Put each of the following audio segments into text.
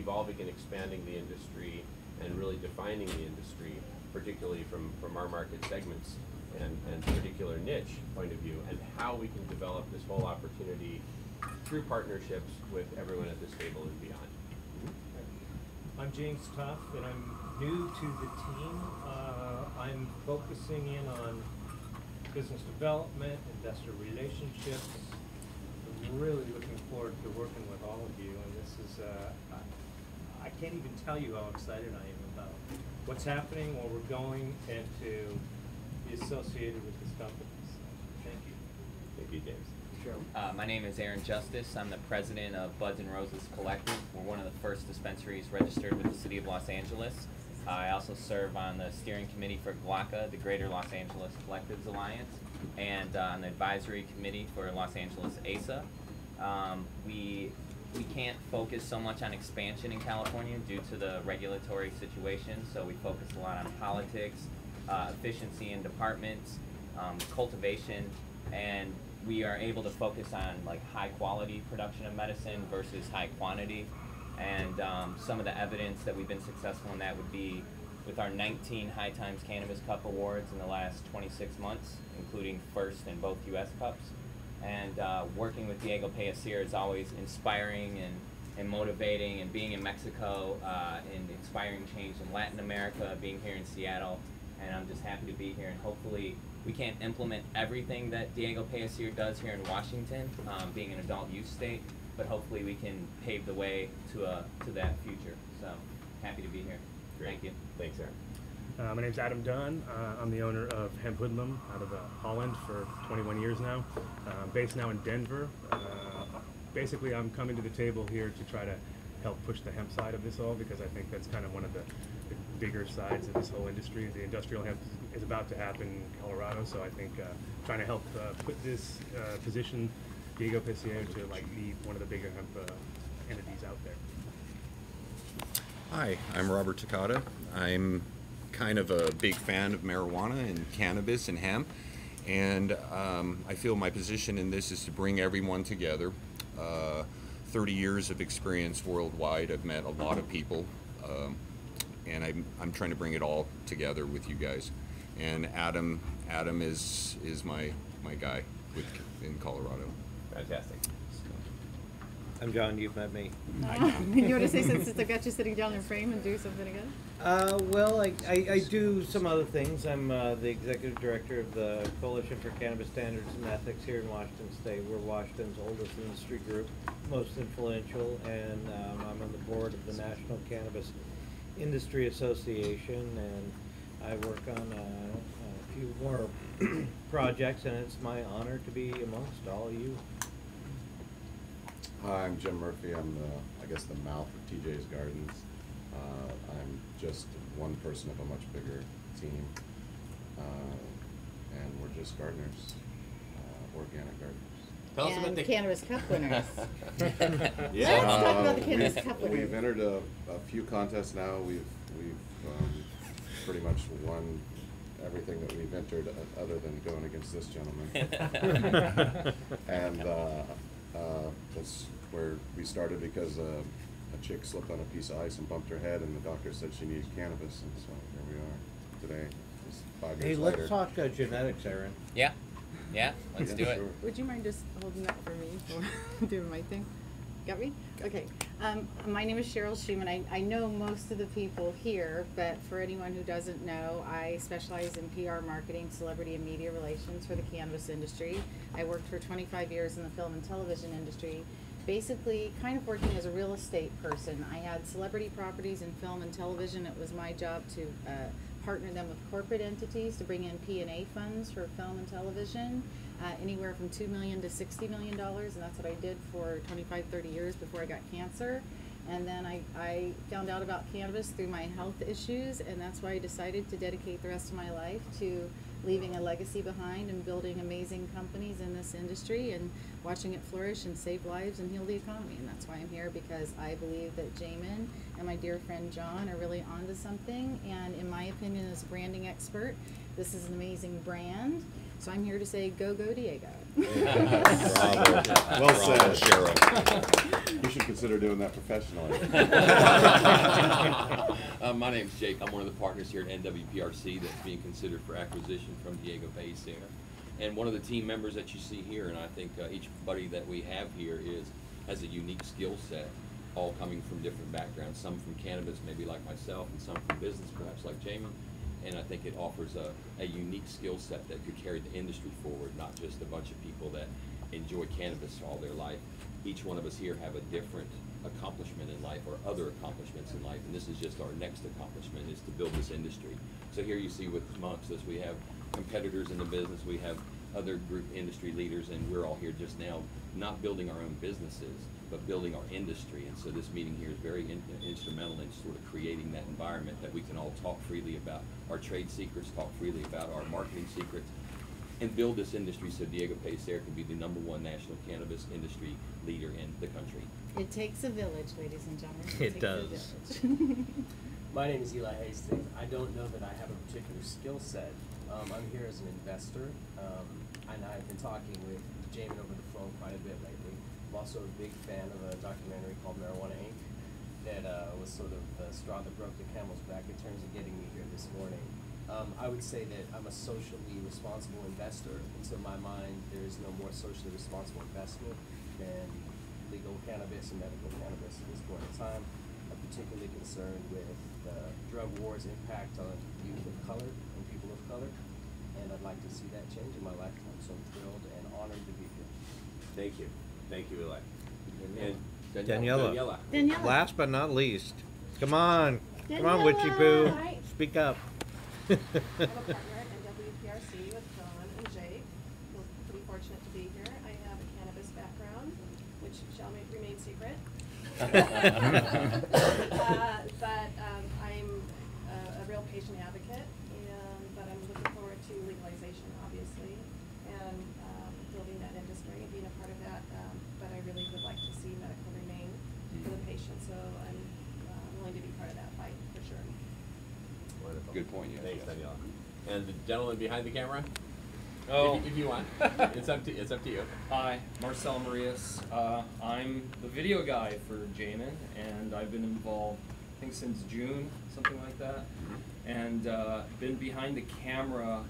evolving and expanding the industry and really defining the industry, particularly from our market segments and particular niche point of view, and how we can develop this whole opportunity through partnerships with everyone at this table and beyond. I'm James Tuff, and I'm new to the team. I'm focusing in on business development, investor relationships. I'm really looking forward to working with all of you, and this is, I can't even tell you how excited I am about what's happening, where we're going, and to be associated with this company. So, thank you. Thank you, James. Sure. My name is Aaron Justice. I'm the president of Buds and Roses Collective. We're one of the first dispensaries registered with the City of Los Angeles. I also serve on the steering committee for GLACA, the Greater Los Angeles Collectives Alliance, and on the advisory committee for Los Angeles ASA. We can't focus so much on expansion in California due to the regulatory situation, so we focus a lot on politics, efficiency in departments, cultivation, and we are able to focus on like high quality production of medicine versus high quantity. And some of the evidence that we've been successful in that would be with our 19 High Times Cannabis Cup awards in the last 26 months, including first in both U.S. Cups. And working with Diego Pellicer is always inspiring and motivating, and being in Mexico and inspiring change in Latin America, being here in Seattle. And I'm just happy to be here, and hopefully we can't implement everything that Diego Pellicer does here in Washington, being an adult use state, but hopefully we can pave the way to that future. So happy to be here. Great. Thank you. Thanks, Aaron. My name's Adam Dunn. I'm the owner of Hemp Hoodlum out of Holland for 21 years now. Based now in Denver. Basically, I'm coming to the table here to try to help push the hemp side of this all, because I think that's kind of one of the bigger sides of this whole industry. The industrial hemp is about to happen in Colorado, so I think trying to help put this position Diego Pellicer to like be one of the bigger hemp entities out there. Hi, I'm Robert Takata. I'm kind of a big fan of marijuana and cannabis and hemp, and I feel my position in this is to bring everyone together. 30 years of experience worldwide. I've met a lot of people, and I'm trying to bring it all together with you guys. And Adam is my guy in Colorado. Fantastic. I'm John, you've met me. You want to say, since I got you sitting down in frame, and do something again? Well, I do some other things. I'm the executive director of the Coalition for Cannabis Standards and Ethics here in Washington State. We're Washington's oldest industry group, most influential, and I'm on the board of the National Cannabis Industry Association, and I work on a few more projects, and it's my honor to be amongst all of you. Hi, I'm Jim Murphy. I'm I guess the mouth of TJ's Gardens. I'm just one person of a much bigger team, and we're just gardeners, organic gardeners. Tell us about the Cannabis Cup winners. Yeah, Let's talk about the Cannabis Cup winners. We've entered a few contests now. We've pretty much won everything that we've entered, other than going against this gentleman. And that's where we started, because a chick slipped on a piece of ice and bumped her head, and the doctor said she needed cannabis, and so here we are today, just 5 years later. Hey, let's talk genetics, Aaron. Yeah, let's do it. Sure. Would you mind just holding that for me for doing my thing? Got me? Okay. My name is Cheryl Schumann. I know most of the people here, but for anyone who doesn't know, I specialize in PR marketing, celebrity and media relations for the cannabis industry. I worked for 25 years in the film and television industry, basically kind of working as a real estate person. I had celebrity properties in film and television. It was my job to partner them with corporate entities to bring in P&A funds for film and television, anywhere from $2 million to $60 million, and that's what I did for 25, 30 years before I got cancer. And then I found out about cannabis through my health issues, and that's why I decided to dedicate the rest of my life to leaving a legacy behind and building amazing companies in this industry and watching it flourish and save lives and heal the economy. And that's why I'm here, because I believe that Jamin and my dear friend John are really onto something. And in my opinion, as a branding expert, this is an amazing brand. So I'm here to say, go, go, Diego. Bravo. Well said, Cheryl. You should consider doing that professionally. My name's Jake. I'm one of the partners here at NWPRC that's being considered for acquisition from Diego Pellicer. And one of the team members that you see here, and I think each buddy that we have here has a unique skill set, all coming from different backgrounds, some from cannabis, maybe like myself, and some from business, perhaps like Jamin. And I think it offers a unique skill set that could carry the industry forward, not just a bunch of people that enjoy cannabis all their life. Each one of us here have a different accomplishment in life or other accomplishments in life, and this is just our next accomplishment, is to build this industry. So here you see with amongst us, we have competitors in the business, we have other group industry leaders, and we're all here just now not building our own businesses, but building our industry. And so this meeting here is very instrumental in sort of creating that environment that we can all talk freely about our trade secrets, talk freely about our marketing secrets, and build this industry so Diego Pellicer can be the #1 national cannabis industry leader in the country. It takes a village, ladies and gentlemen. It takes does. A village. My name is Eli Hastings. I don't know that I have a particular skill set. I'm here as an investor, and I've been talking with Jamin over the phone quite a bit lately. I'm also a big fan of a documentary called Marijuana Inc. that was sort of the straw that broke the camel's back in terms of getting me here this morning. I would say that I'm a socially responsible investor, and to my mind, there is no more socially responsible investment than legal cannabis and medical cannabis at this point in time. I'm particularly concerned with the drug war's impact on youth of color and people of color, and I'd like to see that change in my lifetime, so I'm thrilled and honored to be here. Thank you. Thank you, Eli. And Daniela. Daniela. Last but not least, come on, Daniela. Witchy Poo, Hi. speak up. I'm a partner at NWPRC with John and Jake. Feel pretty fortunate to be here. I have a cannabis background, which shall remain secret. But I'm a real patient advocate, but I'm looking forward to legalization, obviously, and building that industry and being a part of that. But I really would like to see medical remain for the patient, so I'm willing to be part of that fight for sure. wonderful. Good point, yeah. Thanks, Daniela. And the gentleman behind the camera? Oh. If you want. It's up to you. Hi, Marcel Marias. I'm the video guy for Jamin, and I've been involved, I think, since June, something like that, and been behind the camera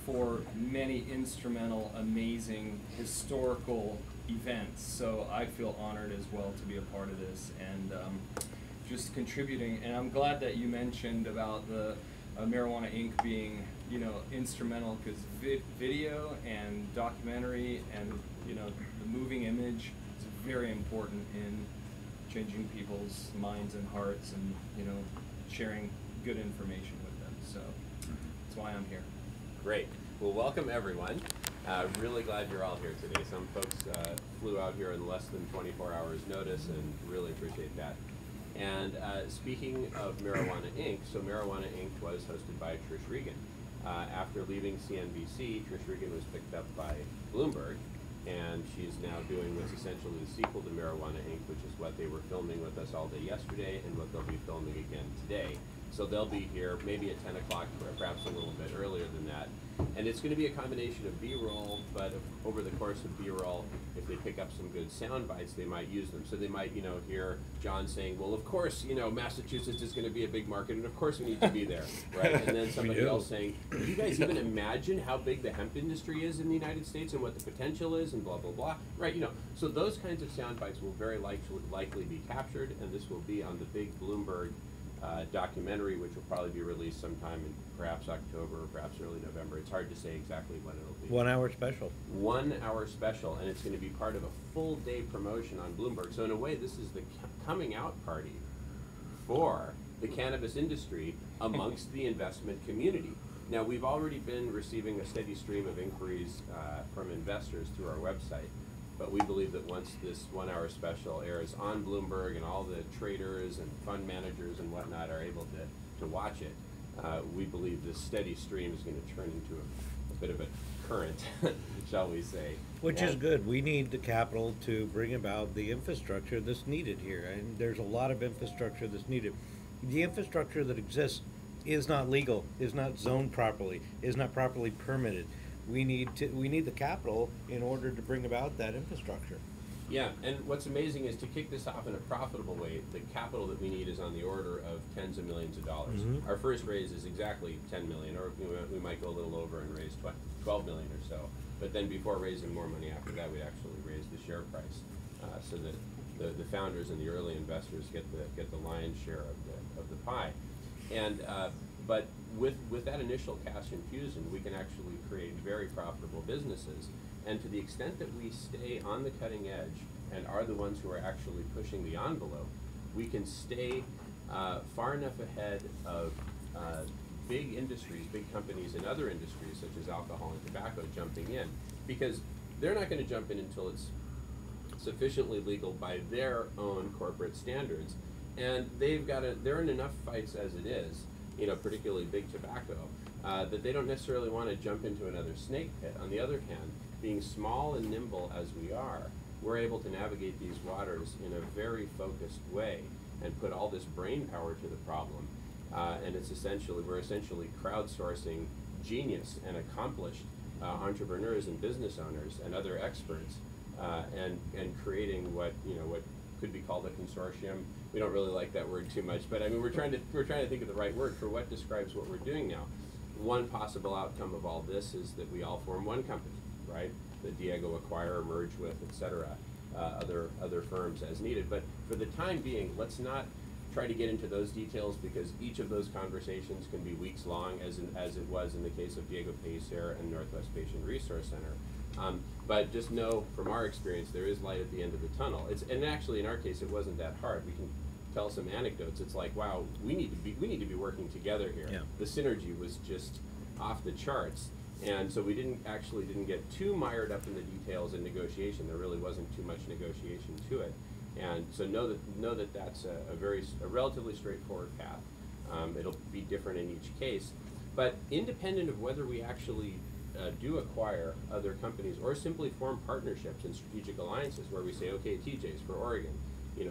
for many instrumental, amazing, historical events. So I feel honored as well to be a part of this and just contributing. And I'm glad that you mentioned about the Marijuana Inc. being, instrumental, because video and documentary and, the moving image is very important in changing people's minds and hearts and, sharing good information with them. So that's why I'm here. Great. Well, welcome everyone. Really glad you're all here today. Some folks flew out here in less than 24 hours notice, and really appreciate that. And speaking of Marijuana Inc., so Marijuana Inc. was hosted by Trish Regan. After leaving CNBC, Trish Regan was picked up by Bloomberg, and she's now doing what's essentially the sequel to Marijuana Inc., which is what they were filming with us all day yesterday and what they'll be filming again today. So they'll be here maybe at 10 o'clock, perhaps a little bit earlier than that. And it's going to be a combination of B-roll, but over the course of B-roll, if they pick up some good sound bites, they might use them. So they might, hear John saying, well, of course, Massachusetts is going to be a big market, and of course we need to be there, right? And then somebody else saying, do you guys even imagine how big the hemp industry is in the United States and what the potential is and blah, blah, blah, right? So those kinds of sound bites will very likely be captured, and this will be on the big Bloomberg documentary, which will probably be released sometime in perhaps October or perhaps early November. It's hard to say exactly when it'll be. 1 hour special. 1 hour special, and it's going to be part of a full day promotion on Bloomberg. So in a way, this is the coming out party for the cannabis industry amongst the investment community. Now, we've already been receiving a steady stream of inquiries from investors through our website. But we believe that once this 1 hour special airs on Bloomberg and all the traders and fund managers and whatnot are able to watch it, we believe this steady stream is going to turn into a bit of a current, shall we say. Which is good. We need the capital to bring about the infrastructure that's needed here. And there's a lot of infrastructure that's needed. The infrastructure that exists is not legal, is not zoned properly, is not properly permitted. We need the capital in order to bring about that infrastructure. Yeah, and what's amazing is to kick this off in a profitable way, the capital that we need is on the order of tens of millions of dollars. Our first raise is exactly 10 million, or we might go a little over and raise 12 million or so. But then before raising more money after that, we actually raise the share price, so that the founders and the early investors get the lion's share of the pie. And but with that initial cash infusion, we can actually create very profitable businesses. And to the extent that we stay on the cutting edge and are the ones who are actually pushing the envelope, we can stay far enough ahead of big industries, big companies in other industries such as alcohol and tobacco jumping in, because they're not going to jump in until it's sufficiently legal by their own corporate standards. And they're in enough fights as it is, particularly big tobacco, that they don't necessarily want to jump into another snake pit. On the other hand, being small and nimble as we are, we're able to navigate these waters in a very focused way and put all this brain power to the problem. And we're essentially crowdsourcing genius and accomplished entrepreneurs and business owners and other experts, and creating what could be called a consortium. We don't really like that word too much, but I mean we're trying to think of the right word for what describes what we're doing now. One possible outcome of all this is that we all form one company, right? That Diego acquire, merge with, etc. Other firms as needed. But for the time being, let's not try to get into those details, because each of those conversations can be weeks long, as it was in the case of Diego Pellicer and Northwest Patient Resource Center. But just know from our experience, there is light at the end of the tunnel. And actually, in our case, it wasn't that hard. We can tell some anecdotes. It's like, wow, we need to be working together here. Yeah. The synergy was just off the charts. And so we didn't get too mired up in the details in negotiation. There really wasn't too much negotiation to it. And so know that that's a relatively straightforward path. It'll be different in each case, but independent of whether we actually do acquire other companies or simply form partnerships and strategic alliances where we say, okay, TJ's for Oregon,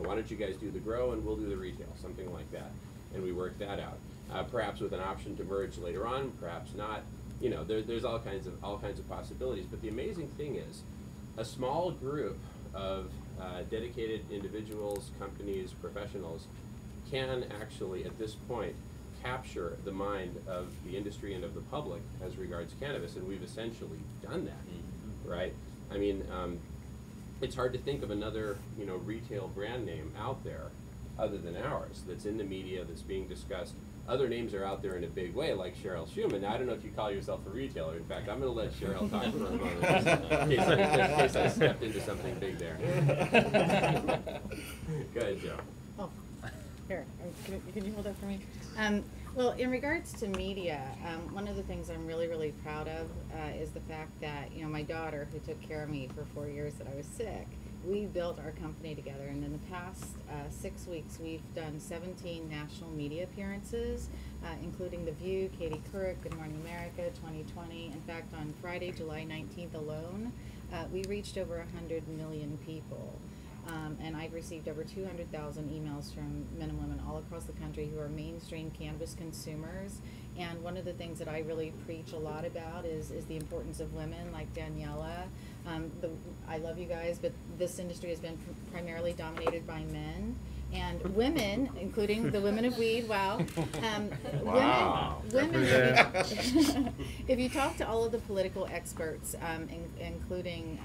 why don't you guys do the grow and we'll do the retail, something like that, and we work that out. Perhaps with an option to merge later on, perhaps not. There's all kinds of possibilities. But the amazing thing is, a small group of dedicated individuals, companies, professionals can actually, at this point, capture the mind of the industry and of the public as regards cannabis, and we've essentially done that, right? I mean, it's hard to think of another, retail brand name out there other than ours that's in the media, that's being discussed. Other names are out there in a big way, like Cheryl Schumann. Now, I don't know if you call yourself a retailer. In fact, I'm going to let Cheryl talk for a moment, in case I stepped into something big there. Go ahead, Joe. Oh, here, can you hold that for me? Well, in regards to media, one of the things I'm really, really proud of is the fact that, my daughter, who took care of me for 4 years that I was sick, we built our company together, and in the past 6 weeks, we've done 17 national media appearances, including The View, Katie Couric, Good Morning America, 2020. In fact, on Friday, July 19th alone, we reached over 100 million people. And I've received over 200,000 emails from men and women all across the country who are mainstream cannabis consumers. And one of the things that I really preach a lot about is the importance of women like Daniela. I love you guys, but this industry has been primarily dominated by men. And women, including the women of weed, wow. Women if you talk to all of the political experts, including,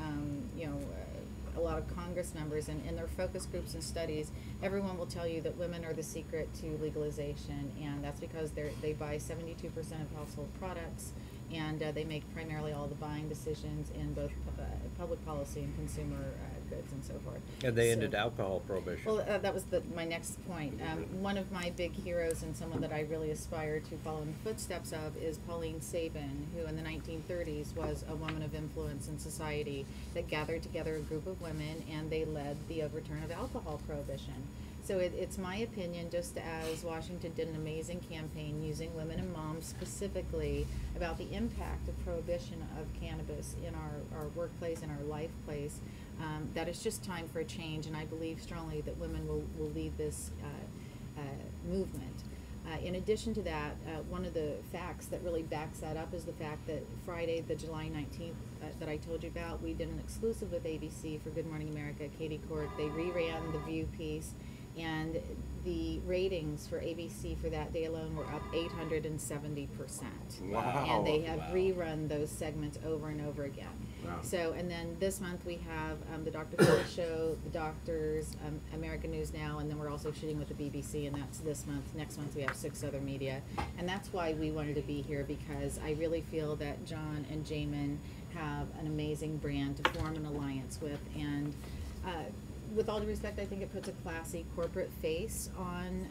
a lot of Congress members and in their focus groups and studies, everyone will tell you that women are the secret to legalization, and that's because they buy 72% of household products, and they make primarily all the buying decisions in both public policy and consumer goods and so forth. And they ended alcohol prohibition. Well, that was my next point. One of my big heroes and someone that I really aspire to follow in the footsteps of is Pauline Sabin, who in the 1930s was a woman of influence in society that gathered together a group of women, and they led the overturn of alcohol prohibition. So it's my opinion, just as Washington did an amazing campaign using women and moms specifically about the impact of prohibition of cannabis in our workplace and our life place, that it's just time for a change, and I believe strongly that women will lead this movement. In addition to that, one of the facts that really backs that up is the fact that Friday, the July 19th, that I told you about, we did an exclusive with ABC for Good Morning America, Katie Court. They reran the View piece, and the ratings for ABC for that day alone were up 870%. Wow. And they have rerun those segments over and over again. Wow. So, and then this month we have the Dr. Phil Show, The Doctors, American News Now, and then we're also shooting with the BBC, and that's this month. Next month we have 6 other media. And that's why we wanted to be here, because I really feel that John and Jamin have an amazing brand to form an alliance with. And with all due respect, I think it puts a classy corporate face on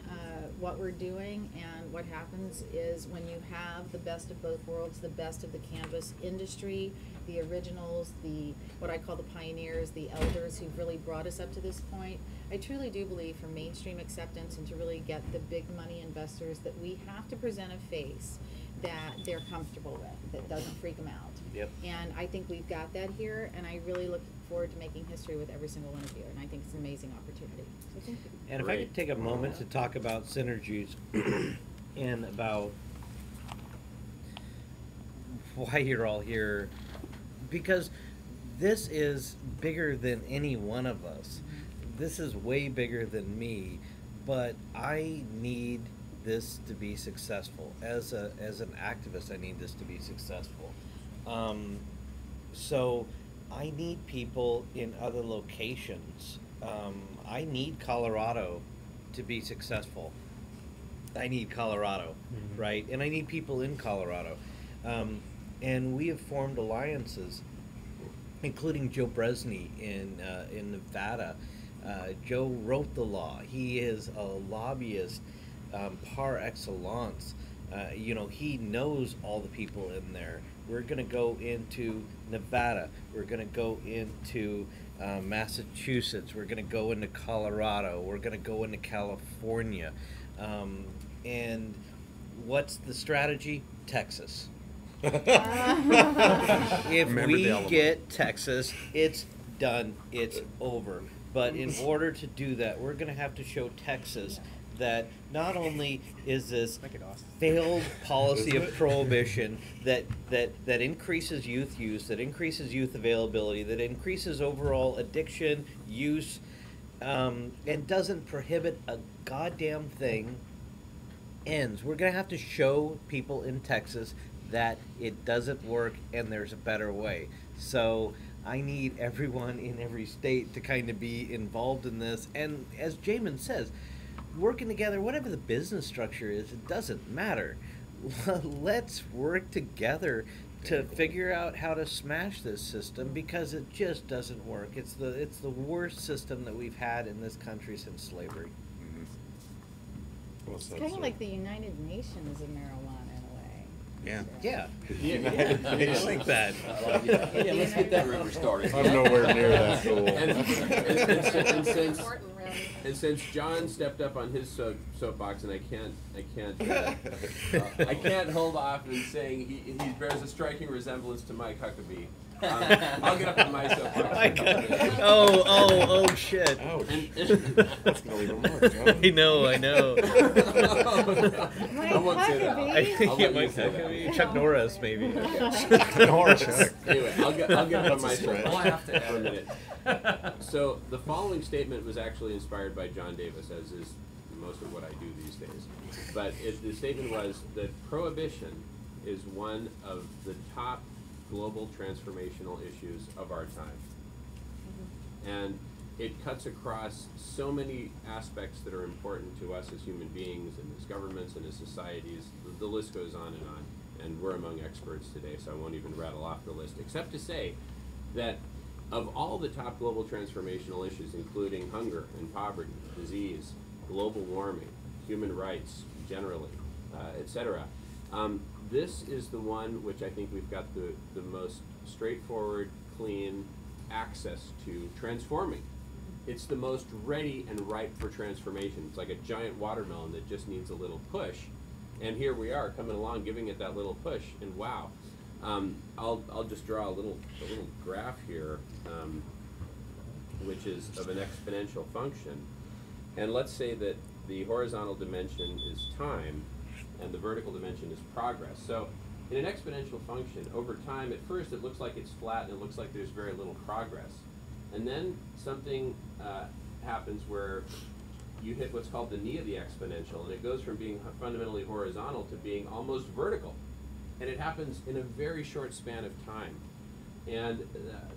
what we're doing. And what happens is when you have the best of both worlds, the best of the cannabis industry, the originals, the what I call the pioneers, the elders who've really brought us up to this point, I truly do believe for mainstream acceptance and to really get the big money investors that we have to present a face that they're comfortable with, that doesn't freak them out. Yep. And I think we've got that here, and I really look forward to making history with every single one of you, and I think it's an amazing opportunity. So thank you. And if I could take a moment to talk about synergies and about why you're all here, because this is bigger than any one of us. This is way bigger than me, but I need this to be successful. As an activist, I need this to be successful. So I need people in other locations. I need Colorado to be successful. I need Colorado, right? And I need people in Colorado. And we have formed alliances, including Joe Bresney in Nevada. Joe wrote the law. He is a lobbyist par excellence. You know, he knows all the people in there. We're going to go into Nevada. We're going to go into Massachusetts. We're going to go into Colorado. We're going to go into California. And what's the strategy? Texas. If we get Texas, it's done. It's over. But in order to do that, we're going to have to show Texas that not only is this failed policy of prohibition that increases youth use, that increases youth availability, that increases overall addiction, use, and doesn't prohibit a goddamn thing, ends. We're going to have to show people in Texas that it doesn't work and there's a better way. So I need everyone in every state to kind of be involved in this. And as Jamin says, working together, whatever the business structure is, it doesn't matter. Let's work together to figure out how to smash this system, because it just doesn't work. It's the worst system that we've had in this country since slavery. It's kind of like the United Nations of marijuana in a way. Yeah. Yeah. I like that. Yeah, let's get that rumor started. I'm nowhere near that cool. And since John stepped up on his soapbox, and I can't hold off in saying he bears a striking resemblance to Mike Huckabee. I'll get up on my soapbox. Oh, shit. Ouch. That's gonna leave a mark, John. I know. I won't say that. I think I'll it let might you say that. be Chuck Norris, maybe. Anyway, I'll get up on my soapbox I'll have to for a minute. So the following statement was actually inspired by John Davis, as is most of what I do these days. But the statement was that prohibition is one of the top global transformational issues of our time. And it cuts across so many aspects that are important to us as human beings and as governments and as societies. The list goes on. And we're among experts today, so I won't even rattle off the list, except to say that of all the top global transformational issues, including hunger and poverty, disease, global warming, human rights generally, etc., this is the one which I think we've got the most straightforward, clean access to transforming. It's the most ready and ripe for transformation. It's like a giant watermelon that just needs a little push. And here we are coming along, giving it that little push, and wow. I'll just draw a little graph here, which is of an exponential function. And let's say that the horizontal dimension is time, and the vertical dimension is progress. So in an exponential function, over time, at first it looks like it's flat and it looks like there's very little progress. And then something happens where you hit what's called the knee of the exponential, and it goes from being fundamentally horizontal to being almost vertical. And it happens in a very short span of time. And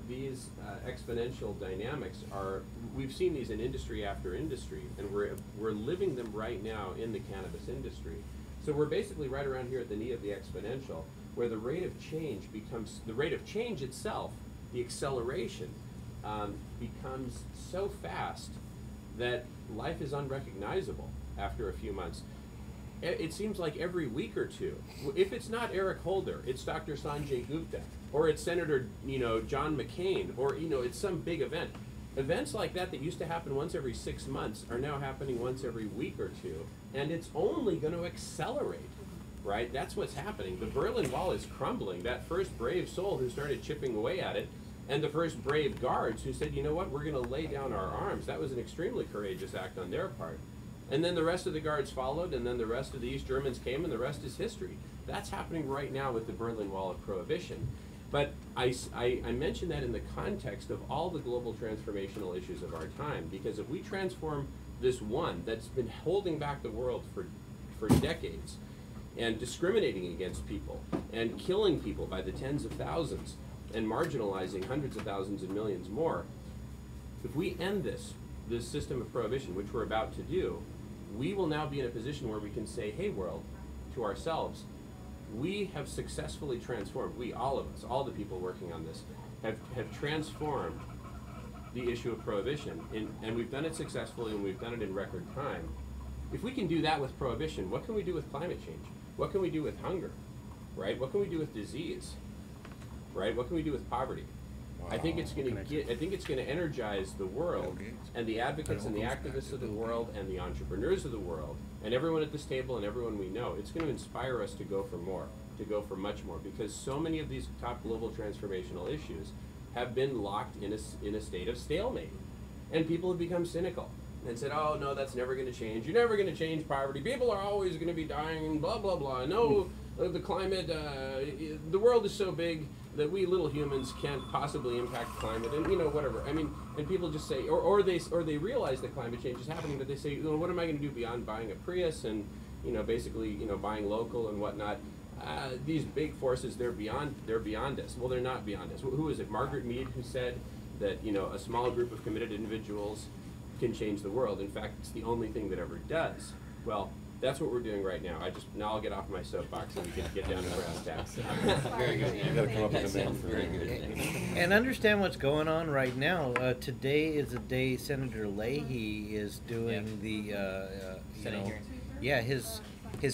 these exponential dynamics are, we've seen these in industry after industry, and we're living them right now in the cannabis industry. So we're basically right around here at the knee of the exponential, where the rate of change becomes, the rate of change itself, the acceleration, becomes so fast that life is unrecognizable after a few months. It seems like every week or two, if it's not Eric Holder, it's Dr. Sanjay Gupta, or it's Senator, John McCain, or, it's some big event. Events like that used to happen once every 6 months are now happening once every week or two, and it's only going to accelerate, right? That's what's happening. The Berlin Wall is crumbling. That first brave soul who started chipping away at it, and the first brave guards who said, you know what, we're going to lay down our arms. That was an extremely courageous act on their part. And then the rest of the guards followed, and then the rest of the East Germans came, and the rest is history. That's happening right now with the Berlin Wall of Prohibition. But I mention that in the context of all the global transformational issues of our time, because if we transform this one that's been holding back the world for decades, and discriminating against people, and killing people by the tens of thousands, and marginalizing hundreds of thousands and millions more, if we end this system of prohibition, which we're about to do, we will now be in a position where we can say, hey world, to ourselves, we have successfully transformed, we, all of us, all the people working on this, have transformed the issue of prohibition, and we've done it successfully, and we've done it in record time. If we can do that with prohibition, what can we do with climate change? What can we do with hunger, right? What can we do with disease, right? What can we do with poverty? I think it's going to energize the world, and the advocates and the activists of the world, and the entrepreneurs of the world, and everyone at this table and everyone we know. It's going to inspire us to go for more, to go for much more, because so many of these top global transformational issues have been locked in a state of stalemate, and people have become cynical and said, oh no, that's never going to change. You're never going to change poverty. People are always going to be dying, and blah blah blah. No, the climate, the world is so big that we little humans can't possibly impact climate, and whatever. I mean, and people just say, or they realize that climate change is happening, but they say, what am I going to do beyond buying a Prius and basically buying local and whatnot? These big forces, they're beyond us. Well, they're not beyond us. Who is it? Margaret Mead, who said that a small group of committed individuals can change the world. In fact, it's the only thing that ever does. Well, that's what we're doing right now. Now I'll get off my soapbox and we can get down to brass tacks. Very good. You gotta come up with a name for Very it. good. And understand what's going on right now. Today is the day Senator Leahy is doing Senate hearings. yeah, his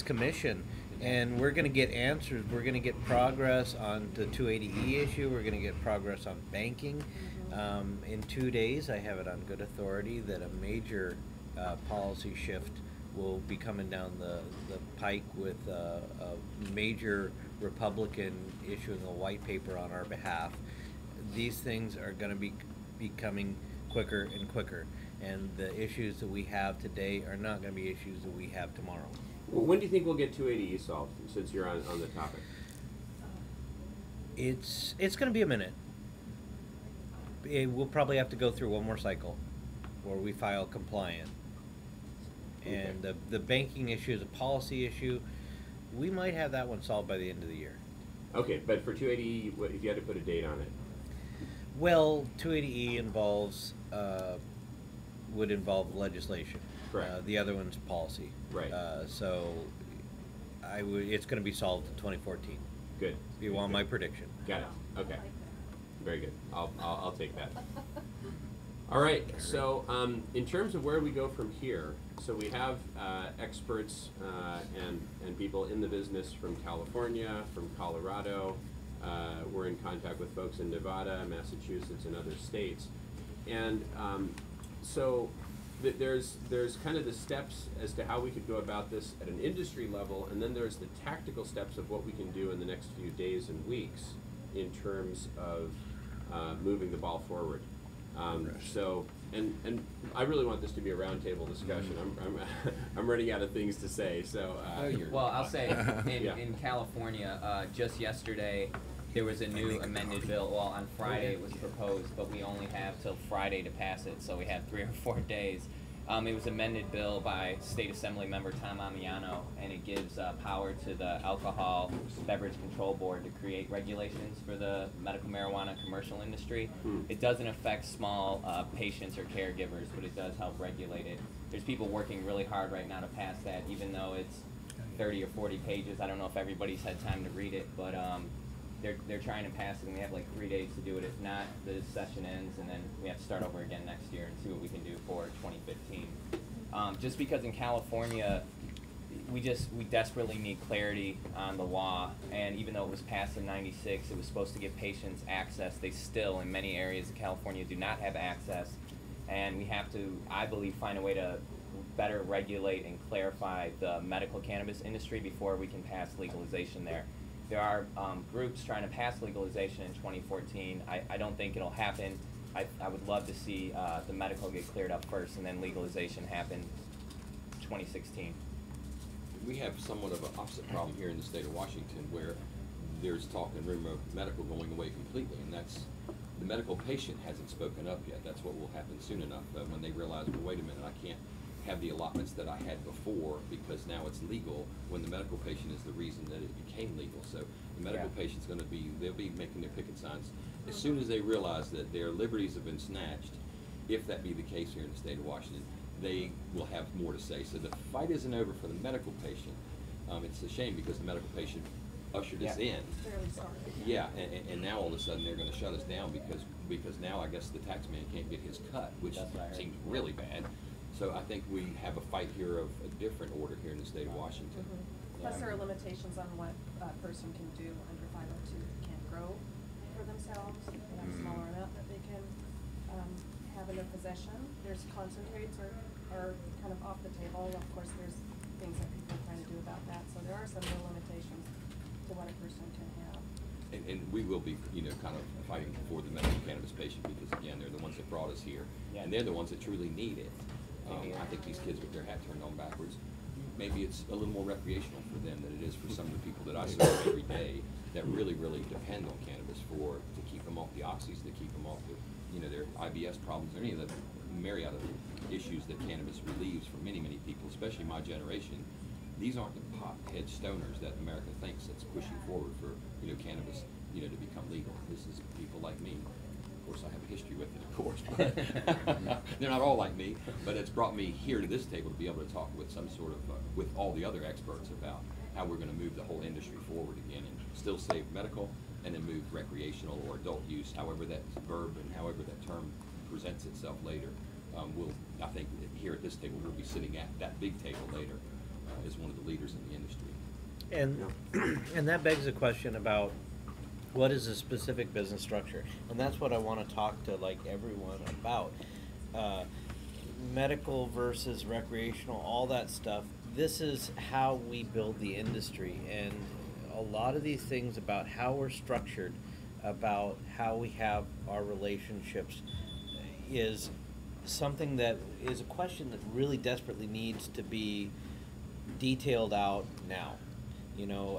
commission, and we're going to get answers. We're going to get progress on the 280E issue. We're going to get progress on banking. In 2 days, I have it on good authority that a major policy shift will be coming down the pike with a major Republican issuing a white paper on our behalf. These things are going to be becoming quicker and quicker, and the issues that we have today are not going to be issues that we have tomorrow. When do you think we'll get 280E solved, since you're on the topic? It's going to be a minute. We'll probably have to go through one more cycle where we file compliant. And the banking issue is a policy issue. We might have that one solved by the end of the year. Okay, but for 280E, if you had to put a date on it? Well, 280E would involve legislation. Correct. The other one's policy. Right. So it's going to be solved in 2014. Good. If you want my prediction. Got it. Okay. Very good. I'll take that. All right. So in terms of where we go from here, so we have experts and people in the business from California, from Colorado. We're in contact with folks in Nevada, Massachusetts, and other states. And so there's kind of the steps as to how we could go about this at an industry level, and then there's the tactical steps of what we can do in the next few days and weeks in terms of moving the ball forward. So and I really want this to be a roundtable discussion. I'm running out of things to say. So well, I'll say Yeah. in California, just yesterday there was a new amended bill. Well, on Friday it was proposed, but we only have till Friday to pass it, so we have 3 or 4 days. It was amended bill by State Assembly Member Tom Amiano, and it gives power to the Alcohol Beverage Control Board to create regulations for the medical marijuana commercial industry. It doesn't affect small patients or caregivers, but it does help regulate it. There's people working really hard right now to pass that, even though it's 30 or 40 pages. I don't know if everybody's had time to read it, but they're trying to pass it, and we have like 3 days to do it. If not, the session ends, and then we have to start over again next year and see what we can do for 2015. Just because in California, we desperately need clarity on the law, and even though it was passed in '96, it was supposed to give patients access. They still, in many areas of California, do not have access, and we have to, I believe, find a way to better regulate and clarify the medical cannabis industry before we can pass legalization there. There are groups trying to pass legalization in 2014. I don't think it'll happen. I would love to see the medical get cleared up first and then legalization happen 2016. We have somewhat of an opposite problem here in the state of Washington, where there's talk and rumor of medical going away completely, and that's the medical patient hasn't spoken up yet. That's what will happen soon enough when they realize, well, wait a minute, I can't have the allotments that I had before because now it's legal, when the medical patient is the reason that it became legal. So the medical patient's going to be, they'll be making their picket signs as soon as they realize that their liberties have been snatched. If that be the case here in the state of Washington, they will have more to say. So the fight isn't over for the medical patient. It's a shame because the medical patient ushered us in. Yeah, and now all of a sudden they're going to shut us down because now I guess the tax man can't get his cut, which seems really bad. So I think we have a fight here of a different order here in the state of Washington. Plus there are limitations on what a person can do under 502. They can't grow for themselves. They have a smaller amount that they can have in their possession. There's concentrates are kind of off the table. Of course, there's things that people are trying to do about that. So there are some real limitations to what a person can have. And we will be, kind of fighting for the medical cannabis patient because, again, they're the ones that brought us here. And they're the ones that truly need it. I think these kids with their hat turned on backwards, maybe it's a little more recreational for them than it is for some of the people that I serve every day that really, really depend on cannabis to keep them off the oxys, to keep them off their IBS problems, or any of the myriad of issues that cannabis relieves for many, many people, especially my generation. These aren't the pothead stoners that America thinks that's pushing forward for, cannabis, to become legal. This is people like me. Of course, I have a history with it, of course, but they're not all like me, but it's brought me here to this table to be able to talk with some sort of, with all the other experts about how we're going to move the whole industry forward again and still save medical and then move recreational or adult use, however that verb and however that term presents itself later. I think here at this table, we'll be sitting at that big table later as one of the leaders in the industry. And that begs a question about what is a specific business structure, and that's what I want to talk to everyone about. Medical versus recreational, all that stuff. This is how we build the industry, and a lot of these things about how we're structured, about how we have our relationships, is something that is a question that really desperately needs to be detailed out now.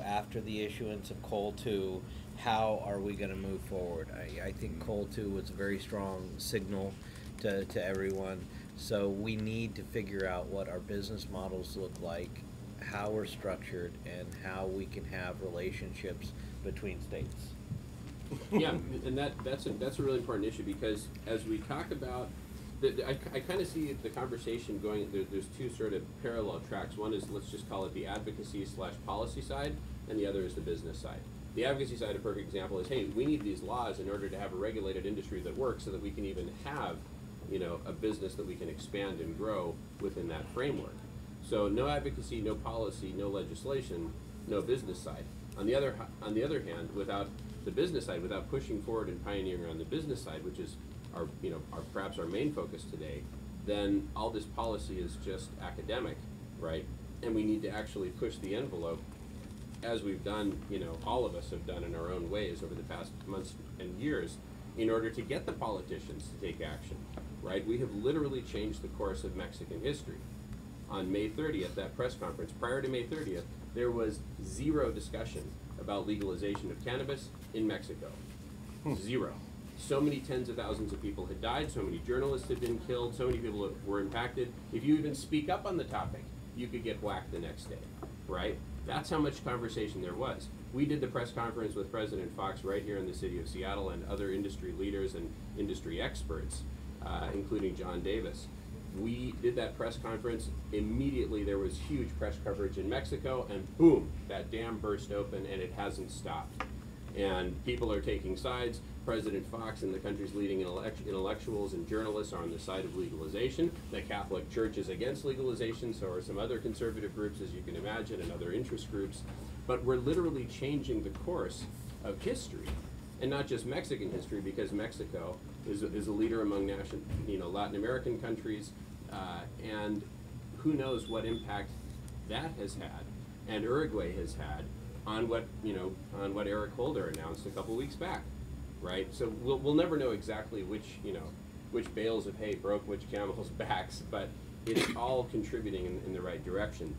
After the issuance of Cole 2, how are we going to move forward? I think Cole 2 was a very strong signal to everyone. So we need to figure out what our business models look like, how we're structured, and how we can have relationships between states. Yeah, and that's a really important issue because as we talk about, I kind of see the conversation going, there's two sort of parallel tracks. One is, let's just call it the advocacy/policy side, and the other is the business side. The advocacy side, a perfect example is, hey, we need these laws in order to have a regulated industry that works so that we can even have, a business that we can expand and grow within that framework. So no advocacy, no policy, no legislation, no business side. On the other hand, without the business side, without pushing forward and pioneering on the business side, which is perhaps our main focus today, then all this policy is just academic, right? And we need to actually push the envelope, as we've done, all of us have done in our own ways over the past months and years, in order to get the politicians to take action. right? We have literally changed the course of Mexican history. On May 30th, that press conference, prior to May 30th, there was zero discussion about legalization of cannabis in Mexico. Zero. So many tens of thousands of people had died, so many journalists had been killed, so many people were impacted. If you even speak up on the topic, you could get whacked the next day, right? That's how much conversation there was. We did the press conference with President Fox right here in the city of Seattle and other industry leaders and industry experts, including John Davis. We did that press conference. Immediately there was huge press coverage in Mexico, and boom, that dam burst open and it hasn't stopped. And people are taking sides. President Fox and the country's leading intellectuals and journalists are on the side of legalization. The Catholic Church is against legalization, so are some other conservative groups, as you can imagine, and other interest groups. But we're literally changing the course of history, and not just Mexican history, because Mexico is a leader among Latin American countries, and who knows what impact that has had, and Uruguay has had on what Eric Holder announced a couple weeks back, right? So we'll never know exactly which bales of hay broke which camel's backs, but it's all contributing in the right direction.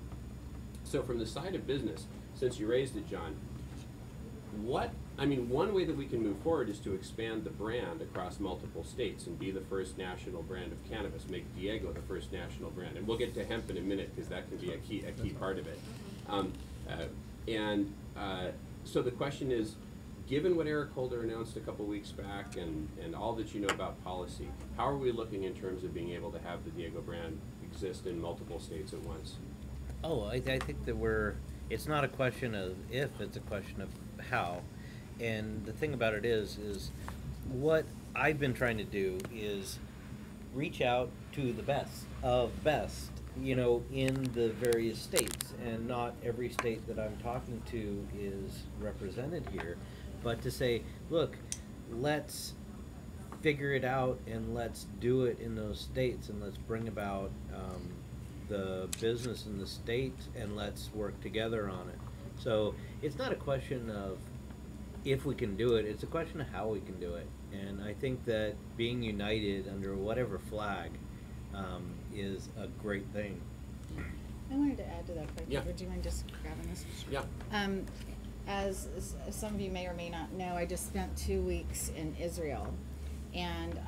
So from the side of business, since you raised it, John, one way that we can move forward is to expand the brand across multiple states and be the first national brand of cannabis, make Diego the first national brand. And we'll get to hemp in a minute because that can be a key part of it. So the question is, given what Eric Holder announced a couple weeks back and all that you know about policy, how are we looking in terms of being able to have the Diego brand exist in multiple states at once? Oh, I think that it's not a question of if, it's a question of how. And the thing about it is what I've been trying to do is reach out to the best of best, in the various states. And not every state that I'm talking to is represented here, but to say, look, let's figure it out and let's do it in those states, and let's bring about the business in the state, and let's work together on it. So it's not a question of if we can do it, it's a question of how we can do it. And I think that being united under whatever flag is a great thing. I wanted to add to that quick. Yeah. Would you mind just grabbing this? Yeah. As some of you may or may not know, I just spent 2 weeks in Israel. And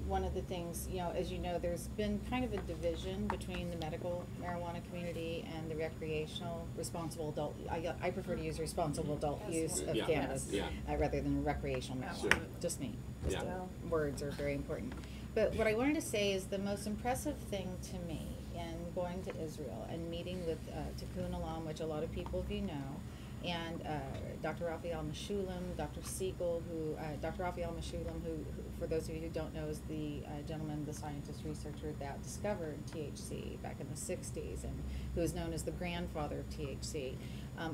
one of the things, as you know, there's been kind of a division between the medical marijuana community and the recreational responsible adult. I prefer to use responsible adult use of cannabis rather than recreational marijuana. Sure. Just me. Yeah. Words are very important. But what I wanted to say is the most impressive thing to me in going to Israel and meeting with Tikkun Olam, which a lot of people of you know, and Dr. Raphael Meshulam, Dr. Siegel, Dr. Raphael Meshulam, who, for those of you who don't know, is the gentleman, the scientist, researcher that discovered THC back in the 60s, and who is known as the grandfather of THC.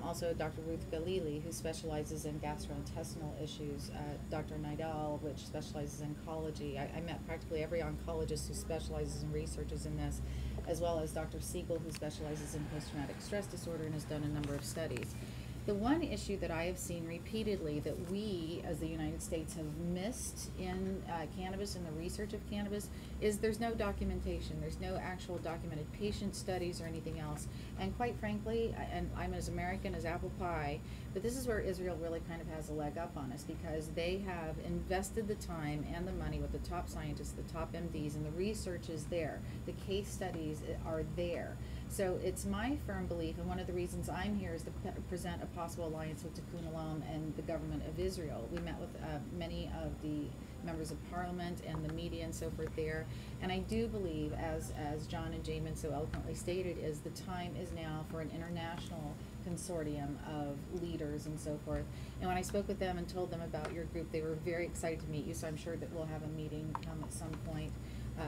Also Dr. Ruth Galili, who specializes in gastrointestinal issues, Dr. Nidal, which specializes in oncology. I met practically every oncologist who specializes and researches in this, as well as Dr. Siegel, who specializes in post-traumatic stress disorder and has done a number of studies. The one issue that I have seen repeatedly that we, as the United States, have missed in cannabis and the research of cannabis is there's no documentation. There's no actual documented patient studies or anything else. And quite frankly, and I'm as American as apple pie, but this is where Israel really kind of has a leg up on us, because they have invested the time and the money with the top scientists, the top MDs, and the research is there. The case studies are there. So it's my firm belief, and one of the reasons I'm here is to present a possible alliance with Tikkun Olam and the government of Israel. We met with many of the members of parliament and the media and so forth there. And I do believe, as John and Jamin so eloquently stated, is the time is now for an international consortium of leaders and so forth. And when I spoke with them and told them about your group, they were very excited to meet you, so I'm sure that we'll have a meeting come at some point.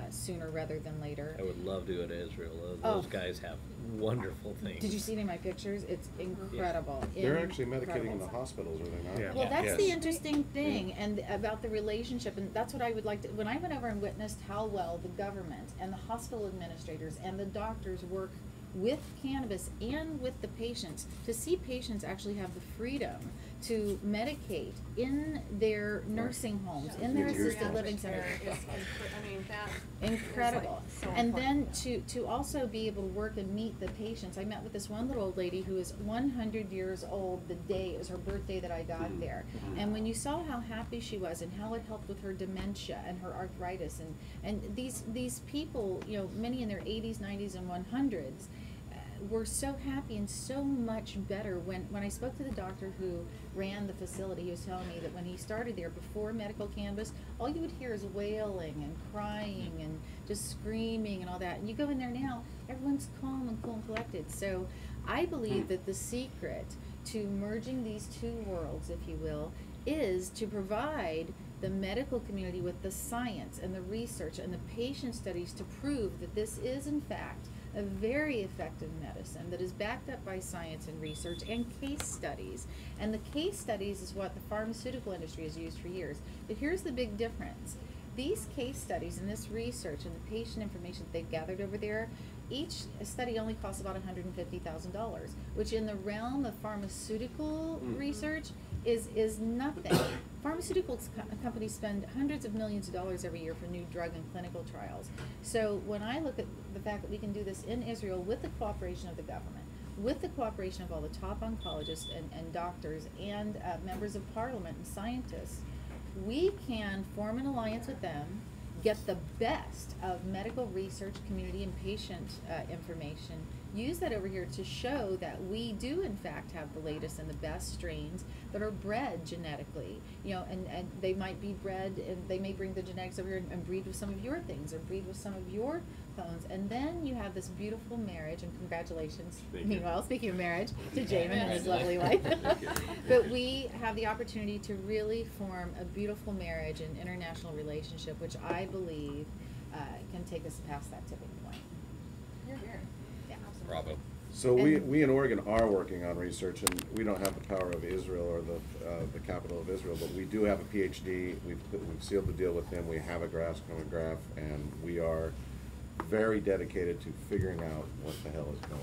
Sooner rather than later. I would love to go to Israel. Those guys have wonderful things. Did you see any of my pictures? It's incredible. Yeah. They're actually medicating in the hospitals, are they not? Yeah. Well, that's the interesting thing, and about the relationship, and that's what I would like to, when I went over and witnessed how well the government and the hospital administrators and the doctors work with cannabis and with the patients, to see patients actually have the freedom to medicate in their nursing homes, in their assisted living centers. I mean, that Incredible. is, like, so And then important. to also be able to work and meet the patients. I met with this one little old lady who is 100 years old the day, it was her birthday that I got there. And when you saw how happy she was and how it helped with her dementia and her arthritis, and these people, you know, many in their 80s, 90s, and 100s, were so happy and so much better. When I spoke to the doctor who ran the facility, he was telling me that when he started there before medical cannabis, all you would hear is wailing and crying and just screaming and all that. And you go in there now, everyone's calm and cool and collected. So I believe that the secret to merging these two worlds, if you will, is to provide the medical community with the science and the research and the patient studies to prove that this is in fact a very effective medicine that is backed up by science and research and case studies. And the case studies is what the pharmaceutical industry has used for years. But here's the big difference. These case studies and this research and the patient information that they've gathered over there, each study only costs about $150,000, which in the realm of pharmaceutical research is nothing. Pharmaceutical companies spend hundreds of millions of dollars every year for new drug and clinical trials. So when I look at the fact that we can do this in Israel with the cooperation of the government, with the cooperation of all the top oncologists and doctors and members of parliament and scientists, we can form an alliance with them, get the best of medical research, community, and patient information, use that over here to show that we do in fact have the latest and the best strains that are bred genetically, you know, and they might be bred, and they may bring the genetics over here and breed with some of your things or breed with some of your clones, and then you have this beautiful marriage, and congratulations, meanwhile, speaking of marriage, to Jamin and his lovely wife. But we have the opportunity to really form a beautiful marriage and international relationship, which I believe can take us past that tipping point. You're here. Yeah, absolutely. Bravo. So we in Oregon are working on research, and we don't have the power of Israel or the capital of Israel, but we do have a PhD. We've sealed the deal with him. We have a chronograph, and we are very dedicated to figuring out what the hell is going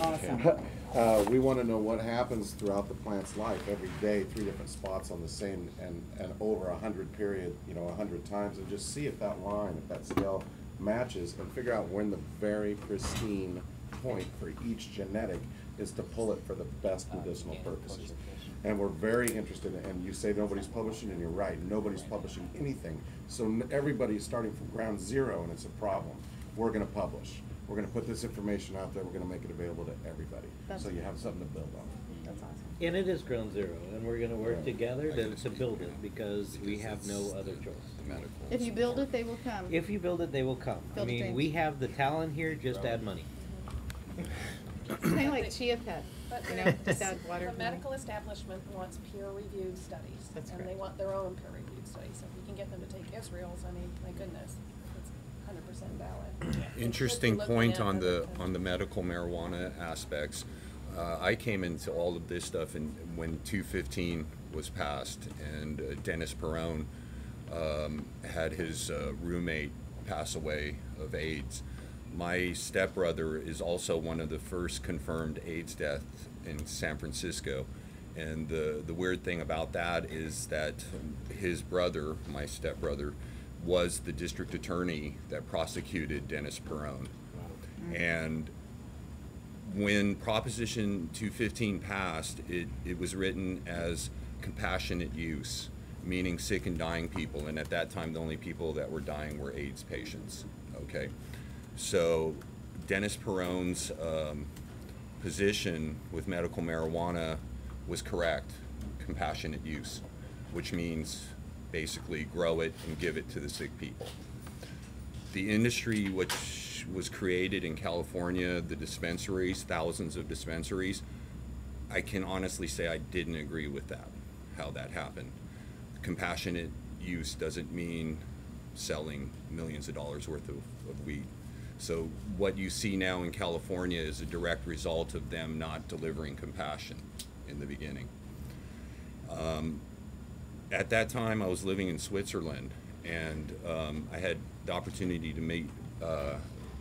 on. Awesome. We want to know what happens throughout the plant's life every day, 3 different spots on the same, and over 100 period, 100 times, and just see if that line, if that scale matches, and figure out when the very pristine point for each genetic is to pull it for the best medicinal purposes. And we're very interested in, and you say nobody's publishing, and you're right, nobody's publishing anything. So everybody's starting from ground zero, and it's a problem. We're going to publish. We're going to put this information out there. We're going to make it available to everybody. So you have something to build on. That's awesome. And it is ground zero, and we're going to work together to build it, because we have no other choice. If you build it, they will come. If you build it, they will come. Build I it, mean, James. we have the talent here, just add money. Kind of like Chia Pet, But you know, just add water. the medical establishment wants peer-reviewed studies. That's and they correct. want their own peer-reviewed studies. So if we can get them to take Israel's, I mean, my goodness, it's 100% valid. Interesting Looking point at on the other on the medical marijuana aspects. I came into all of this stuff when 215 was passed, and Dennis Perone had his roommate pass away of AIDS. My stepbrother is also one of the first confirmed AIDS deaths in San Francisco. And the weird thing about that is that his brother, my stepbrother, was the district attorney that prosecuted Dennis Perone. And when Proposition 215 passed, it was written as compassionate use, meaning sick and dying people. And at that time, the only people that were dying were AIDS patients, okay? So Dennis Perone's position with medical marijuana was correct, compassionate use, which means basically grow it and give it to the sick people. The industry which was created in California, the dispensaries, thousands of dispensaries, I can honestly say I didn't agree with that, how that happened. Compassionate use doesn't mean selling millions of dollars worth of weed. So what you see now in California is a direct result of them not delivering compassion in the beginning. At that time, I was living in Switzerland, and I had the opportunity to meet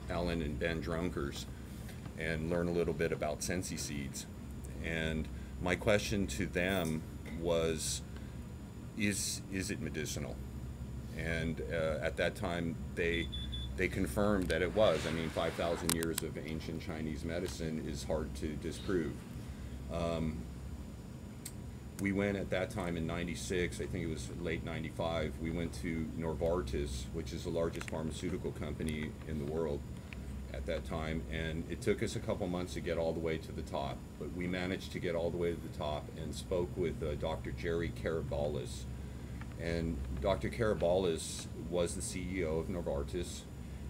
Alan and Ben Dronkers and learn a little bit about Sensi seeds. And my question to them was, is it medicinal? And at that time, they confirmed that it was. I mean, 5,000 years of ancient Chinese medicine is hard to disprove. We went at that time in '96, I think it was late '95, we went to Novartis, which is the largest pharmaceutical company in the world at that time, and it took us a couple months to get all the way to the top, but we managed to get all the way to the top and spoke with Dr. Jerry Carabalis. And Dr. Carabalis was the CEO of Novartis.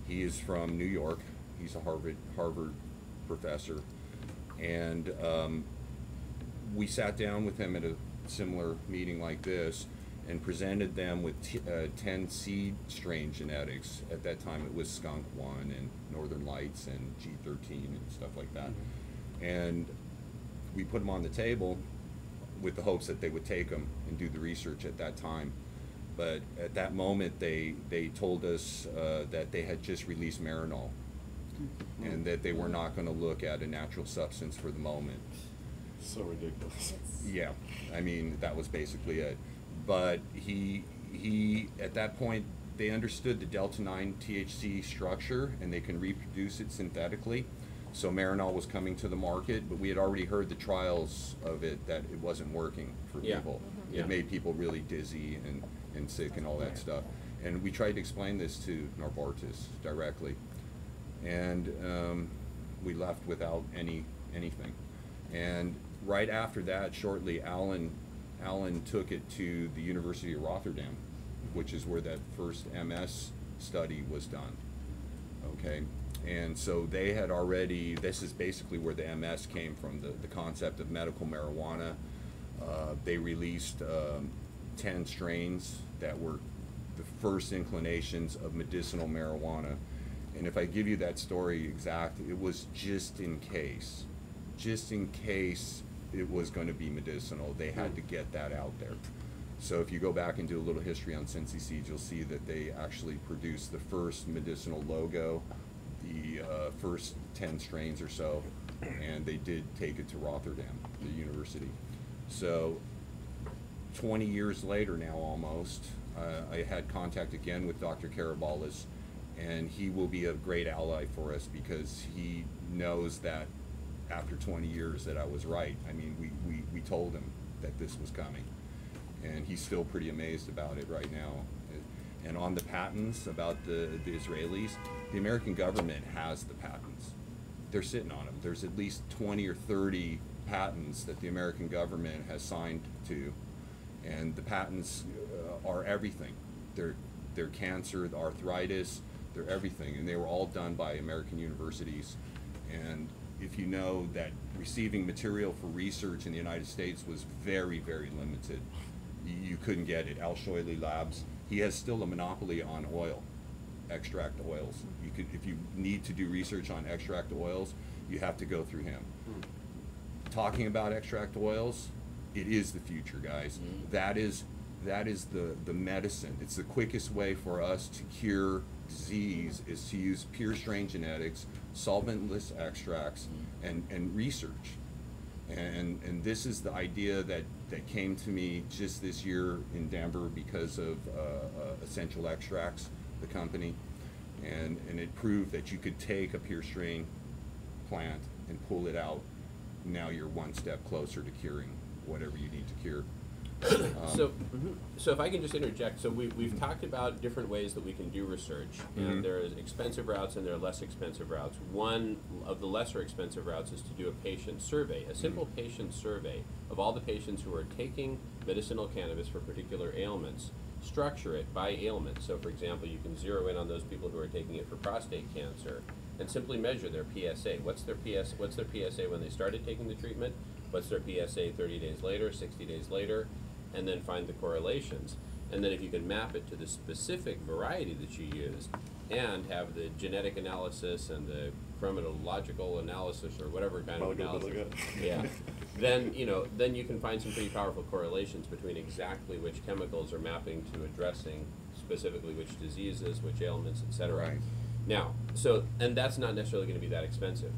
He is from New York. He's a Harvard professor. And we sat down with him at a similar meeting like this and presented them with 10 seed strain genetics. At that time it was Skunk 1 and Northern Lights and G13 and stuff like that. And we put them on the table with the hopes that they would take them and do the research at that time. But at that moment they told us that they had just released Marinol and that they were not going to look at a natural substance for the moment. So ridiculous. Yeah, I mean, that was basically it. But he at that point, they understood the delta-9 THC structure and they can reproduce it synthetically. So Marinol was coming to the market, but we had already heard the trials of it that it wasn't working for people. It made people really dizzy and sick and all that stuff. And we tried to explain this to Novartis directly. And we left without anything. And right after that, shortly, Alan took it to the University of Rotterdam, which is where that first MS study was done. Okay, and so they had already, this is basically where the MS came from, the concept of medical marijuana. They released 10 strains that were the first inclinations of medicinal marijuana. And if I give you that story exact, it was just in case it was going to be medicinal, they had to get that out there. So if you go back and do a little history on Cincy Seeds, you'll see that they actually produced the first medicinal logo, the first 10 strains or so, and they did take it to Rotterdam, the university. So 20 years later now almost, I had contact again with Dr. Carabalis, and he will be a great ally for us because he knows that after 20 years that I was right. I mean, we told him that this was coming, and he's still pretty amazed about it right now. And on the patents about the Israelis, the American government has the patents. They're sitting on them. There's at least 20 or 30 patents that the American government has signed to, and the patents are everything. They're cancer, the arthritis, they're everything, and they were all done by American universities. And if you know that receiving material for research in the United States was very, very limited. You couldn't get it. Al Shoily Labs, he has still a monopoly on oil, extract oils. You could, if you need to do research on extract oils, you have to go through him. Talking about extract oils, it is the future, guys. That is the medicine. It's the quickest way for us to cure disease is to use pure strain genetics, solventless extracts, and research. And this is the idea that came to me just this year in Denver because of Essential Extracts, the company, and it proved that you could take a pure strain plant and pull it out. Now you're one step closer to curing whatever you need to cure. So if I can just interject, so we've talked about different ways that we can do research, and there's expensive routes and there are less expensive routes. One of the lesser expensive routes is to do a patient survey, a simple patient survey of all the patients who are taking medicinal cannabis for particular ailments, structure it by ailment. So for example, you can zero in on those people who are taking it for prostate cancer and simply measure their PSA. What's their PSA when they started taking the treatment? What's their PSA 30 days later, 60 days later? And then find the correlations. And then if you can map it to the specific variety that you used and have the genetic analysis and the chromatological analysis or whatever kind of analysis, then you can find some pretty powerful correlations between exactly which chemicals are mapping to addressing specifically which diseases, which ailments, etc. Right. Now, and that's not necessarily going to be that expensive.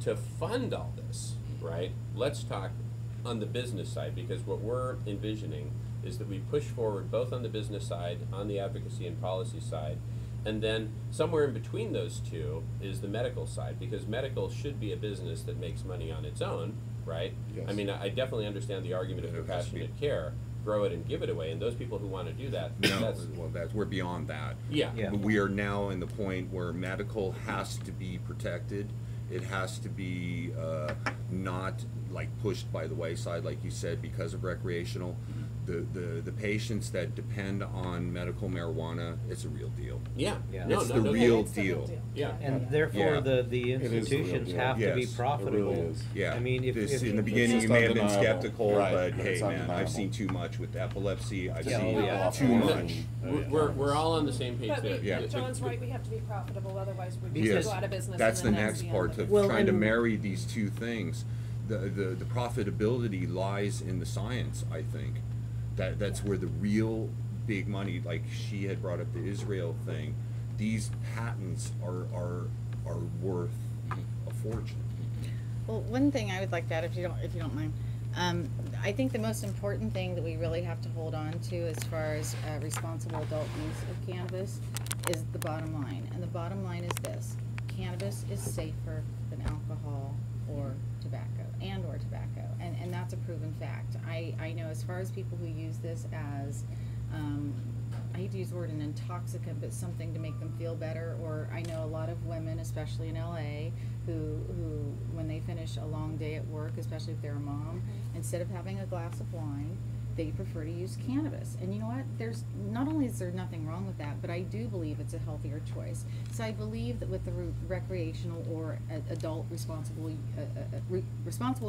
To fund all this, right? Let's talk on the business side, because what we're envisioning is that we push forward both on the business side, on the advocacy and policy side, and then somewhere in between those two is the medical side, because medical should be a business that makes money on its own, right? Yes. I mean, I definitely understand the argument of compassionate care, grow it and give it away, and those people who want to do that, We're beyond that. Yeah. We are now in the point where medical has to be protected. It has to be not like pushed by the wayside, like you said, because of recreational. The patients that depend on medical marijuana, it's a real deal. Yeah. Yeah. No, It's no, the no, real no. It's the real deal. deal. Yeah. And therefore, Yeah. the is the real institutions deal. have to be Yes. It profitable. really is. Yeah. I mean, if in the It's beginning just you may have been undeniable. skeptical, Right. but hey, It's man, undeniable. I've seen too much with epilepsy. I've Yeah, seen oh, yeah. too much. We're all on the same page But there. we, Yeah. John's right, we have to be profitable, otherwise we'd just Yes, go out of business. that's the and then next end part of of it. Well, trying to and- marry these two things. The profitability lies in the science, I think. That's where the real big money, like she had brought up the Israel thing, these patents are worth a fortune. Well, one thing I would like to add, if you don't mind, I think the most important thing that we really have to hold on to as far as responsible adult use of cannabis is the bottom line. And the bottom line is this: cannabis is safer than alcohol or tobacco, and that's a proven fact. I know as far as people who use this as I hate to use the word an intoxicant, but something to make them feel better. Or I know a lot of women, especially in LA, who when they finish a long day at work, especially if they're a mom, instead of having a glass of wine, they prefer to use cannabis. And you know what? There's not only is there nothing wrong with that, but I do believe it's a healthier choice. So I believe that with the recreational or adult responsible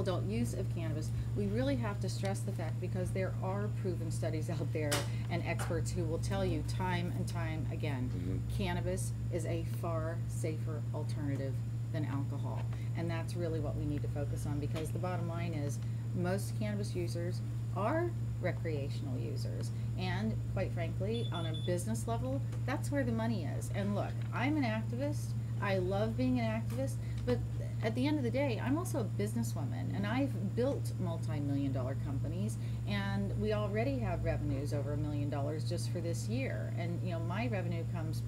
adult use of cannabis, we really have to stress the fact, because there are proven studies out there and experts who will tell you time and time again, cannabis is a far safer alternative than alcohol. And that's really what we need to focus on, because the bottom line is most cannabis users are recreational users, and quite frankly, on a business level, that's where the money is. And look, I'm an activist. I love being an activist, but at the end of the day, I'm also a businesswoman, and I've built multi-million-dollar companies, and we already have revenues over $1 million just for this year. And you know, my revenue comes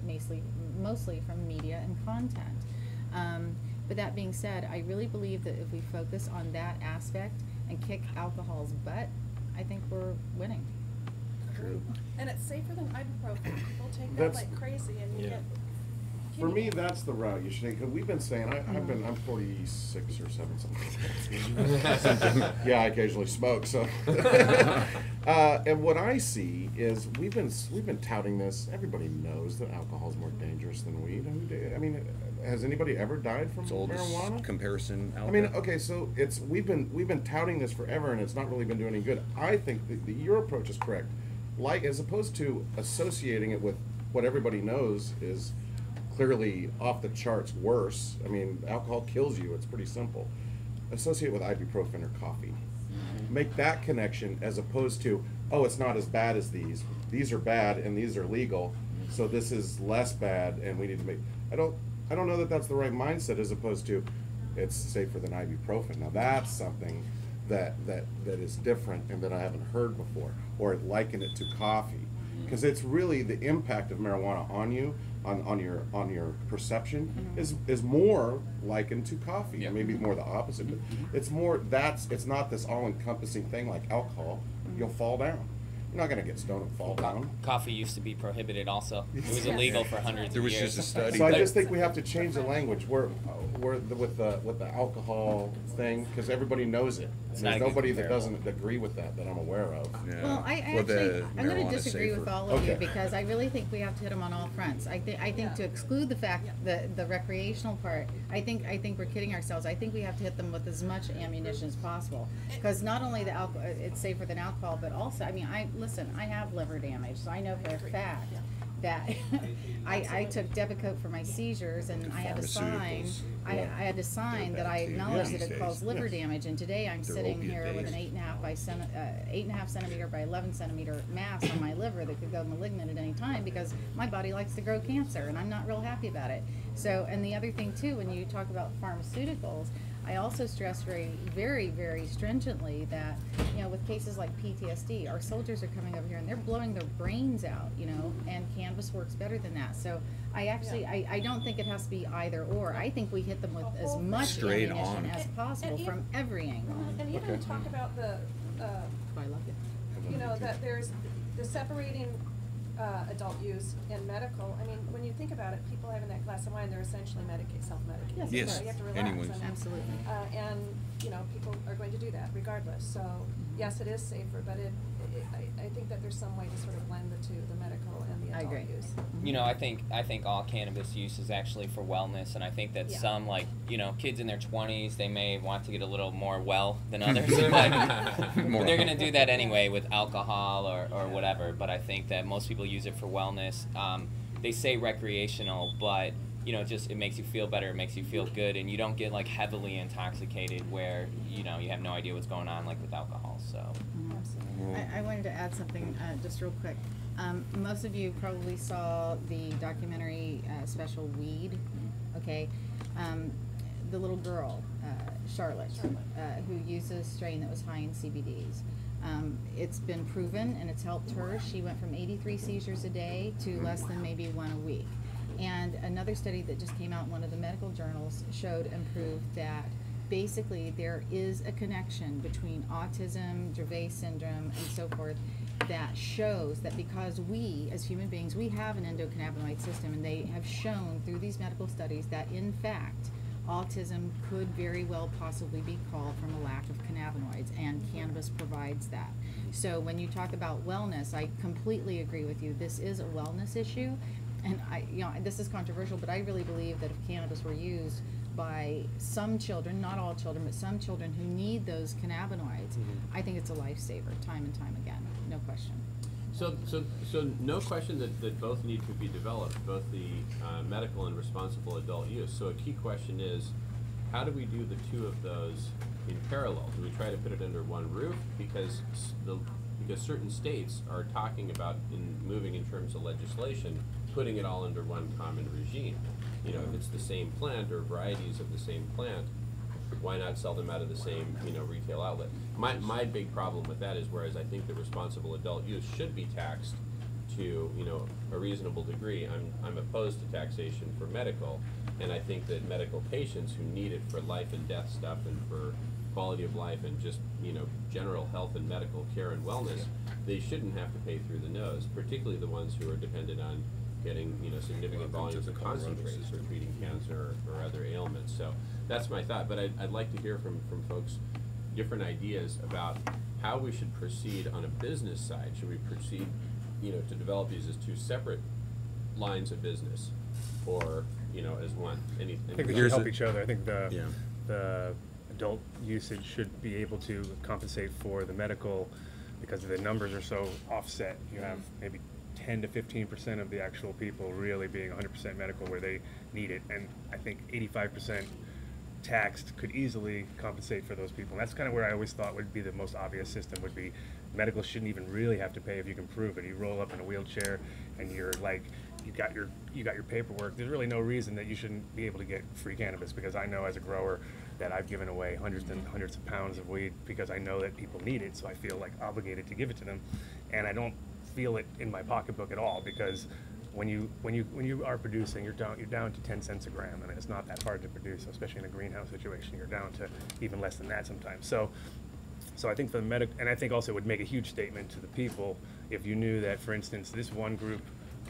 mostly from media and content. But that being said, I really believe that if we focus on that aspect and kick alcohol's butt, I think we're winning. True. And it's safer than ibuprofen. People take that That's- like crazy, and you get. For me, that's the route you should take. Cause we've been saying I'm 46 or 7 something. Yeah, I occasionally smoke. So, and what I see is we've been touting this. Everybody knows that alcohol is more dangerous than weed. I mean, has anybody ever died from It's oldest marijuana? comparison out I mean, there. okay, so we've been touting this forever, and it's not really been doing any good. I think your approach is correct. Like, as opposed to associating it with what everybody knows is clearly off the charts worse. I mean, alcohol kills you. It's pretty simple. Associate with ibuprofen or coffee. Make that connection, as opposed to, oh, it's not as bad as these. These are bad and these are legal, so this is less bad, and we need to make. I don't know that that's the right mindset, as opposed to, it's safer than ibuprofen. Now that's something that is different and that I haven't heard before, or liken it to coffee, because it's really the impact of marijuana on you, on your perception is more likened to coffee. Yeah. Maybe more the opposite, but it's more it's not this all-encompassing thing like alcohol. You'll fall down. You're not gonna get stoned and fall down. Coffee used to be prohibited also. It was Yes. illegal for hundreds There of was years. just a study. So I that- just think we have to change the language. We're with the alcohol thing, because everybody knows it. It's There's not a good nobody that comparable. doesn't agree with that I'm aware of. Yeah. Well, I Well, actually, the I'm going to marijuana's disagree with safer. all of you, Okay. because I really think we have to hit them on all fronts. I think to exclude the fact that the recreational part, I think we're kidding ourselves. I think we have to hit them with as much ammunition as possible, because not only the alcohol, it's safer than alcohol, but also, I mean, I have liver damage, so I know for a fact that I took Depakote for my seizures, and I had to sign. Pharmaceuticals. I had to sign that I bad too. acknowledge Yeah, that it these caused days. liver Yes. damage, and today I'm They're sitting opiate here with an based. 8.5 centimeter by 11 centimeter mass on my liver that could go malignant at any time, because my body likes to grow cancer, and I'm not real happy about it. So, and the other thing too, when you talk about pharmaceuticals, I also stress very, very stringently that, you know, with cases like PTSD, our soldiers are coming over here and they're blowing their brains out, you know, and cannabis works better than that. So I actually, I don't think it has to be either or. I think we hit them with as much Straight ammunition on. as possible from every angle. And even talk about the, I love it. you know, that there's the separating adult use and medical. I mean, when you think about it, people having that glass of wine, they're essentially self-medicating. Yes, So you have to relax. anyone's. And, Absolutely. and, you know, people are going to do that regardless. So, yes, it is safer, but I think that there's some way to sort of blend the two, the medical and the I adult agree. use. You know, I think all cannabis use is actually for wellness, and I think that Yeah. some, like, you know, kids in their 20s, they may want to get a little more well than others, but they're going to do that anyway with alcohol or whatever. But I think that most people use it for wellness. They say recreational, but you know, just it makes you feel better, it makes you feel good, and you don't get like heavily intoxicated where you know you have no idea what's going on like with alcohol. So. I wanted to add something just real quick. Most of you probably saw the documentary special Weed, okay? The little girl, Charlotte, who used a strain that was high in CBDs. It's been proven and it's helped her. She went from 83 seizures a day to less than maybe 1 a week. And another study that just came out in one of the medical journals showed and proved that basically there is a connection between autism, Dravet syndrome, and so forth that shows that because we, as human beings, we have an endocannabinoid system, and they have shown through these medical studies that in fact autism could very well possibly be called from a lack of cannabinoids, and cannabis provides that. So when you talk about wellness, I completely agree with you. This is a wellness issue, and this is controversial, but I really believe that if cannabis were used by some children, not all children, but some children who need those cannabinoids, I think it's a lifesaver, time and time again, no question. So no question that both need to be developed, both the medical and responsible adult use. So a key question is, how do we do the two of those in parallel? Do we try to put it under one roof? Because certain states are talking about moving in terms of legislation, putting it all under one common regime. You know, if it's the same plant or varieties of the same plant, why not sell them out of the same, you know, retail outlet? My big problem with that is, whereas I think the responsible adult use should be taxed to, you know, a reasonable degree, I'm opposed to taxation for medical, and I think that medical patients who need it for life and death stuff and for quality of life and just, you know, general health and medical care and wellness, they shouldn't have to pay through the nose, particularly the ones who are dependent on getting, you know, significant volumes of concentrates for treating cancer or other ailments. So that's my thought, but I'd like to hear from folks different ideas about how we should proceed on a business side. Should we proceed, you know, to develop these as two separate lines of business, or, you know, as one? I think they should help each other. I think the adult usage should be able to compensate for the medical, because the numbers are so offset. You have maybe 10 to 15% of the actual people really being 100% medical where they need it, and I think 85% taxed could easily compensate for those people. And that's kind of where I always thought would be the most obvious system, would be medical shouldn't even really have to pay if you can prove it. You roll up in a wheelchair and you're like, you got your paperwork. There's really no reason that you shouldn't be able to get free cannabis, because I know as a grower that I've given away hundreds and hundreds of pounds of weed because I know that people need it, so I feel like obligated to give it to them, and I don't feel it in my pocketbook at all, because when you are producing, you're down to 10 cents a gram, and it's not that hard to produce, especially in a greenhouse situation. You're down to even less than that sometimes. So I think for the and I think also it would make a huge statement to the people if you knew that, for instance, this one group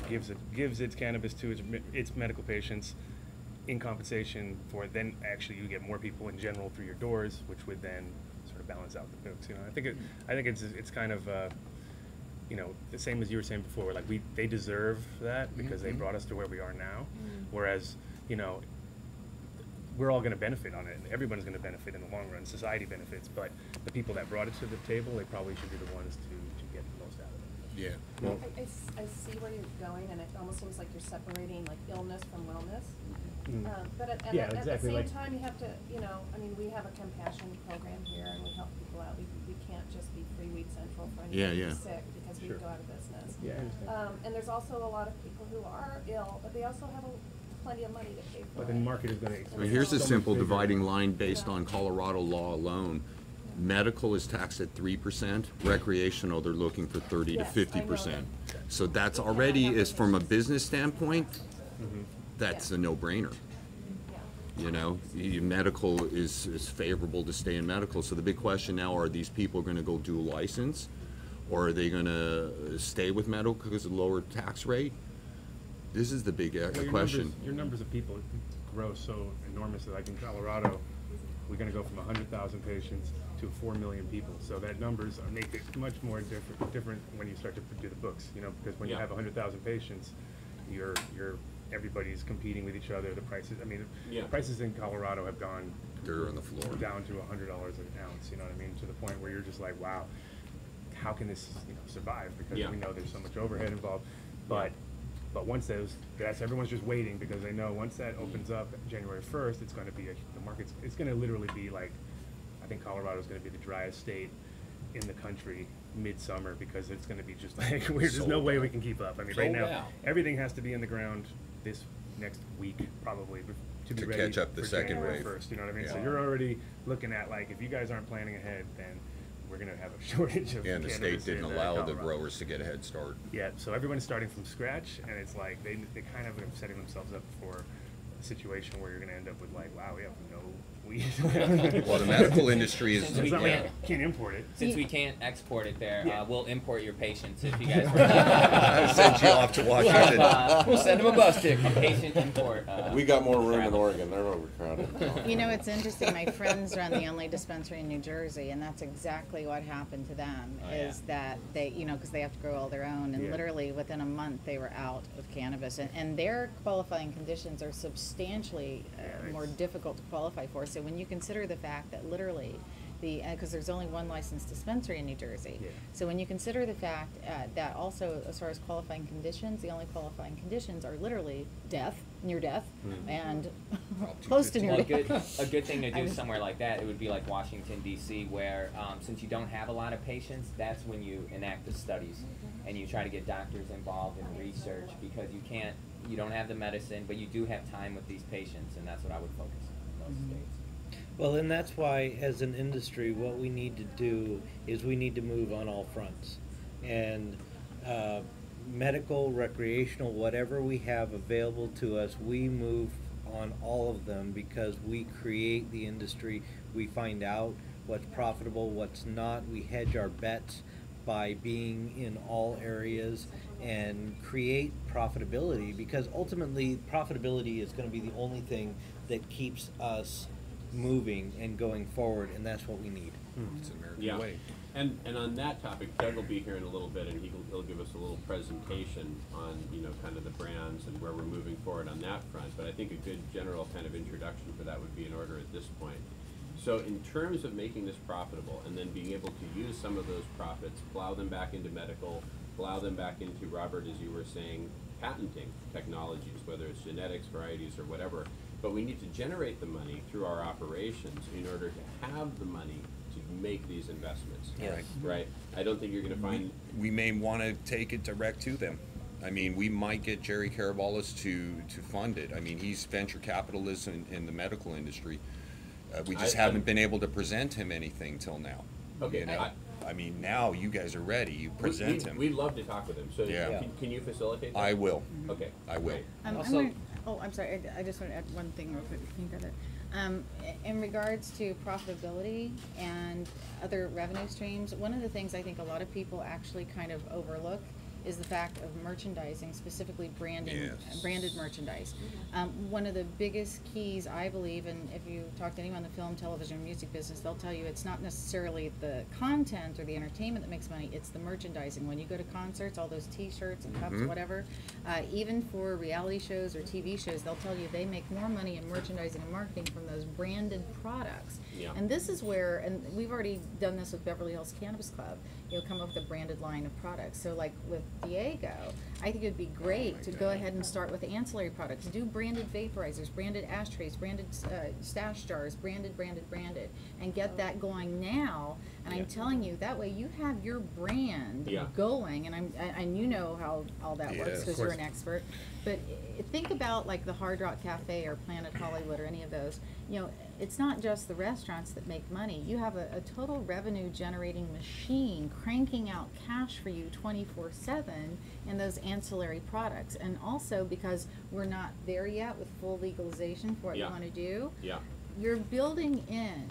gives its cannabis to its medical patients in compensation for, then actually you get more people in general through your doors, which would then sort of balance out the books. You know, I think it's kind of you know, the same as you were saying before, like they deserve that because they brought us to where we are now. Whereas, you know, we're all going to benefit on it. Everyone's going to benefit in the long run. Society benefits, but the people that brought it to the table, they probably should be the ones to get the most out of it. Yeah. Well, I see where you're going, and it almost seems like you're separating like illness from wellness. But at the same time, you have to, you know, I mean, we have a compassion program here, and we help people out. We can't just be free weed central for anyone who's sick, because we would go out of business. Yeah, I understand. And there's also a lot of people who are ill, but they also have plenty of money to pay for But the it. market is going to Well, expand. here's a so much simple bigger. dividing line based on Colorado law alone. Medical is taxed at 3%, recreational, they're looking for 30 to Yes, I know 50%. that. So that's We cannot already, have is from a limitations. business standpoint, Mm-hmm. that's Yeah. a no-brainer. Yeah. You know, medical is favorable to stay in medical. So the big question now, are these people gonna go dual license? Or are they gonna stay with medical because of the lower tax rate? This is the big Well, question. Your numbers of people grow so enormously. Like in Colorado, we're going to go from 100,000 patients to 4 million people. So that numbers make it much more different when you start to do the books. You know, because when you Yeah. have 100,000 patients, everybody's competing with each other. The prices, I mean, Yeah. prices in Colorado have gone They're on the floor. down to $100 an ounce. You know what I mean? To the point where you're just like, wow, how can this survive? Because Yeah. we know there's so much overhead involved. But once that's everyone's just waiting because they know once that opens up January 1st, it's going to be the market's. It's going to literally be like, I think Colorado's going to be the driest state in the country midsummer because it's going to be just like there's no Sold way out. we can keep up. I mean, right Sold now out. everything has to be in the ground this next week probably to be To ready catch up the for second January wave. 1st. You know what I mean? So Yeah. you're already looking at like if you guys aren't planning ahead, then we're going to have a shortage of And the state cannabis didn't in, allow the Colorado. growers to get a head start. Yeah, so everyone's starting from scratch, and it's like they kind of are setting themselves up for a situation where you're going to end up with like, wow, we have no weed. Well, the medical industry is, Since It's not can't- like you can't import it. Since we can't export it there, Yeah. we'll import your patients if you guys. I'll send you off to Washington. We'll send them a bus ticket. A patient import. We got more room in travel. Oregon, they're overcrowded. You know, it's interesting. My friends run the only dispensary in New Jersey, and that's exactly what happened to them. Oh, yeah. Is that they, because they have to grow all their own, and Yeah. literally within a month they were out of cannabis, and their qualifying conditions are substantially more difficult to qualify for. So when you consider the fact that literally because there's only one licensed dispensary in New Jersey. Yeah. So when you consider the fact that also as far as qualifying conditions, the only qualifying conditions are literally death, near death, and close to near Well, death. a good thing to I do was- somewhere like that, it would be like Washington D.C., where since you don't have a lot of patients, that's when you enact the studies, and you try to get doctors involved in research because you don't have the medicine, but you do have time with these patients, and that's what I would focus on in those states. Well, and that's why, as an industry, what we need to do is we need to move on all fronts. And medical, recreational, whatever we have available to us, we move on all of them because we create the industry. We find out what's profitable, what's not. We hedge our bets by being in all areas and create profitability, because ultimately profitability is going to be the only thing that keeps us moving and going forward, and that's what we need. It's the American Yeah, way. and on that topic, Doug will be here in a little bit, and he'll give us a little presentation on, kind of the brands and where we're moving forward on that front. But I think a good general kind of introduction for that would be in order at this point. So in terms of making this profitable and then being able to use some of those profits, plow them back into medical, plow them back into, Robert, as you were saying, patenting technologies, whether it's genetics, varieties, or whatever. But we need to generate the money through our operations in order to have the money to make these investments. Yes. Right? I don't think you're going to find. We may want to take it direct to them. I mean, we might get Jerry Carabalis to fund it. I mean, he's venture capitalist in the medical industry. We just haven't been able to present him anything till now. Okay, You know? I mean, now you guys are ready. You present him. We'd love to talk with him. So Yeah. can you facilitate that? I will. Okay. I will. great. I'm sorry. I just want to add one thing real quick. Can you grab it? In regards to profitability and other revenue streams, one of the things I think a lot of people actually kind of overlook is the fact of merchandising, specifically branding, Yes. branded merchandise. One of the biggest keys, I believe, and if you talk to anyone in the film, television, music business, they'll tell you it's not necessarily the content or the entertainment that makes money, it's the merchandising. When you go to concerts, all those t-shirts and cups, whatever, even for reality shows or TV shows, they'll tell you they make more money in merchandising and marketing from those branded products. Yeah. And this is where, and we've already done this with Beverly Hills Cannabis Club, come up with a branded line of products. So like with Diego, I think it would be great to go ahead and start with ancillary products. Do branded vaporizers, branded ashtrays, branded stash jars, branded, and get that going now. And I'm telling you, that way you have your brand going, and you know how all that works because you're an expert. But think about like the Hard Rock Cafe or Planet Hollywood or any of those. You know, it's not just the restaurants that make money. You have a total revenue generating machine cranking out cash for you 24/7 in those ancillary products. And also because we're not there yet with full legalization for what you want to do, you're building in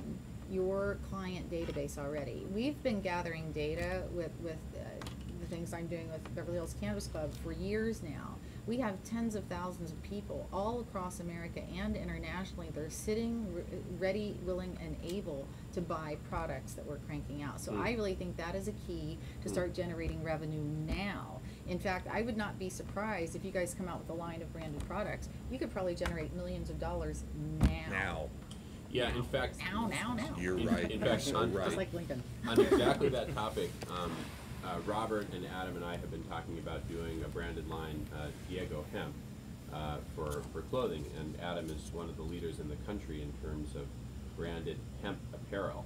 your client database already. We've been gathering data with the things I'm doing with Beverly Hills Cannabis Club for years now. We have tens of thousands of people all across America and internationally. They're sitting ready, willing, and able to buy products that we're cranking out. So I really think that is a key to start generating revenue now. In fact, I would not be surprised if you guys come out with a line of branded products. You could probably generate millions of dollars now. Yeah, in fact, now. You're right. In fact, Just like Lincoln. on exactly that topic, Robert and Adam and I have been talking about doing a branded line, Diego Hemp, for clothing, and Adam is one of the leaders in the country in terms of branded hemp apparel,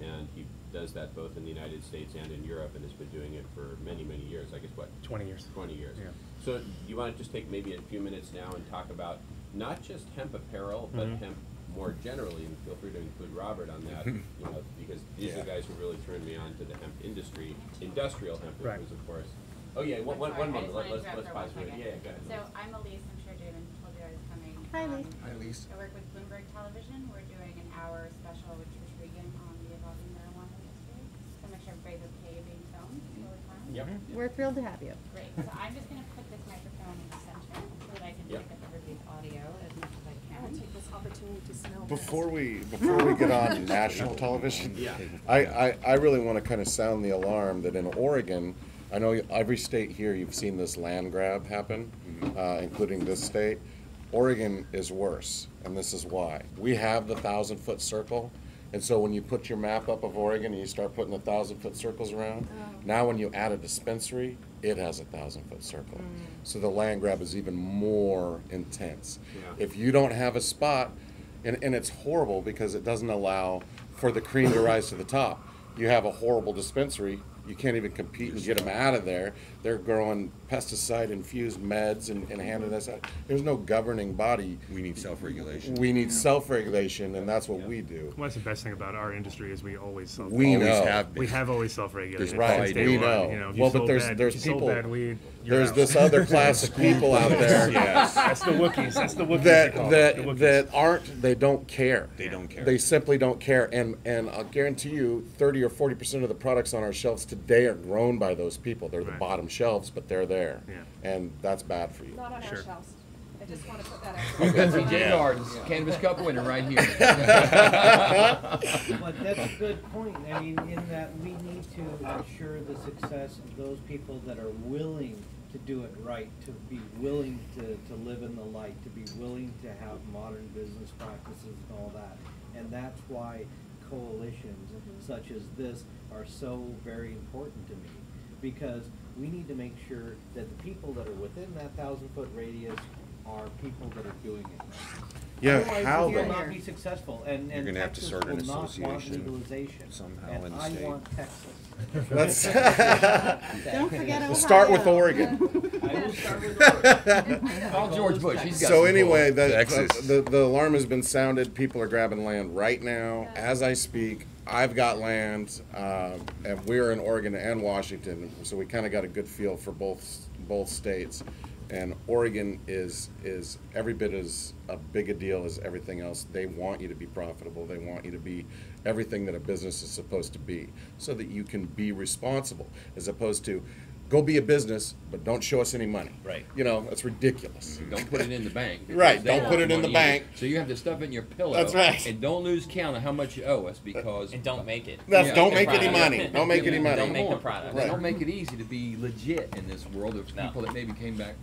and he does that both in the United States and in Europe, and has been doing it for many, many years. I guess what? 20 years. 20 years. Yeah. So you want to just take maybe a few minutes now and talk about not just hemp apparel, but hemp more generally, and feel free to include Robert on that, you know, because these are the guys who really turned me on to the hemp industry, industrial hemp, which was, of course. Oh yeah, one moment. Let's pause for it. Yeah, go ahead. So I'm Elise. I'm sure Jamin told you I was coming. Hi, Elise. Hi, Elise. I work with Bloomberg Television. We're doing an hour special with Trish Regan on the evolving marijuana industry. So make sure everybody's okay being filmed. It's really fun. Yep. We're thrilled to have you. Great. So I'm just going to put this microphone in the center so that I can pick up everybody's audio as much as I can. I'll take this opportunity to smell Before we get on national television, I really want to kind of sound the alarm that in Oregon, I know every state here you've seen this land grab happen, including this state. Oregon is worse, and this is why. We have the 1,000-foot circle, and so when you put your map up of Oregon and you start putting the 1,000-foot circles around, now when you add a dispensary, it has a 1,000-foot circle. So the land grab is even more intense. If you don't have a spot, and it's horrible because it doesn't allow for the cream to rise to the top. You have a horrible dispensary, you can't even compete and get them out of there. They're growing pesticide-infused meds and handing us out. There's no governing body. We need self-regulation. We need self-regulation, and that's what we do. Well, that's the best thing about our industry is we always self. We Always know. have been. We have always self-regulated. Right, since day we one. know. You know, if you Well, but sold there's if you sold people- bad weed, you're There's out. this other class of people out there That's the Wookiees. That's the Wookiees. they call it, the Wookiees. that aren't. They don't care. They don't care. They simply don't care. And I'll guarantee you, 30 or 40% of the products on our shelves today are grown by those people. They're the Right. bottom shelves, but they're there. Yeah. And that's bad for you. Not on our Sure. shelves. I just want to put that out We've there. got TJ Gardens, Cannabis Cup winner right here. But that's a good point. I mean, in that we need to ensure the success of those people that are willing to do it right, to be willing to live in the light, to be willing to have modern business practices and all that. And that's why coalitions such as this are so very important to me, because we need to make sure that the people that are within that 1,000-foot radius are people that are doing it right. Yeah, Otherwise, how we will though? not be successful, and You're gonna have to Texas start an will not want association legalization. somehow And in the I state. want Texas. Let's Don't forget Ohio. start with Oregon. I will start with Oregon. Call George Bush. He's got So some anyway, pull. Texas. the alarm has been sounded. People are grabbing land right now as I speak. I've got land, and we're in Oregon and Washington, so we kind of got a good feel for both states. And Oregon is every bit as big a deal as everything else. They want you to be profitable. They want you to be everything that a business is supposed to be, so that you can be responsible, as opposed to go be a business, but don't show us any money. Right. You know, that's ridiculous. Don't put it in the bank. Right, They don't want put it in the money bank. So you have to stuff it in your pillow. That's right. And don't lose count of how much you owe us because. And don't make it. That's, Yeah. don't make any Product. money. Don't make any money. Don't make the More. product. They Right. don't make it easy to be legit in this world of No. people that maybe came back,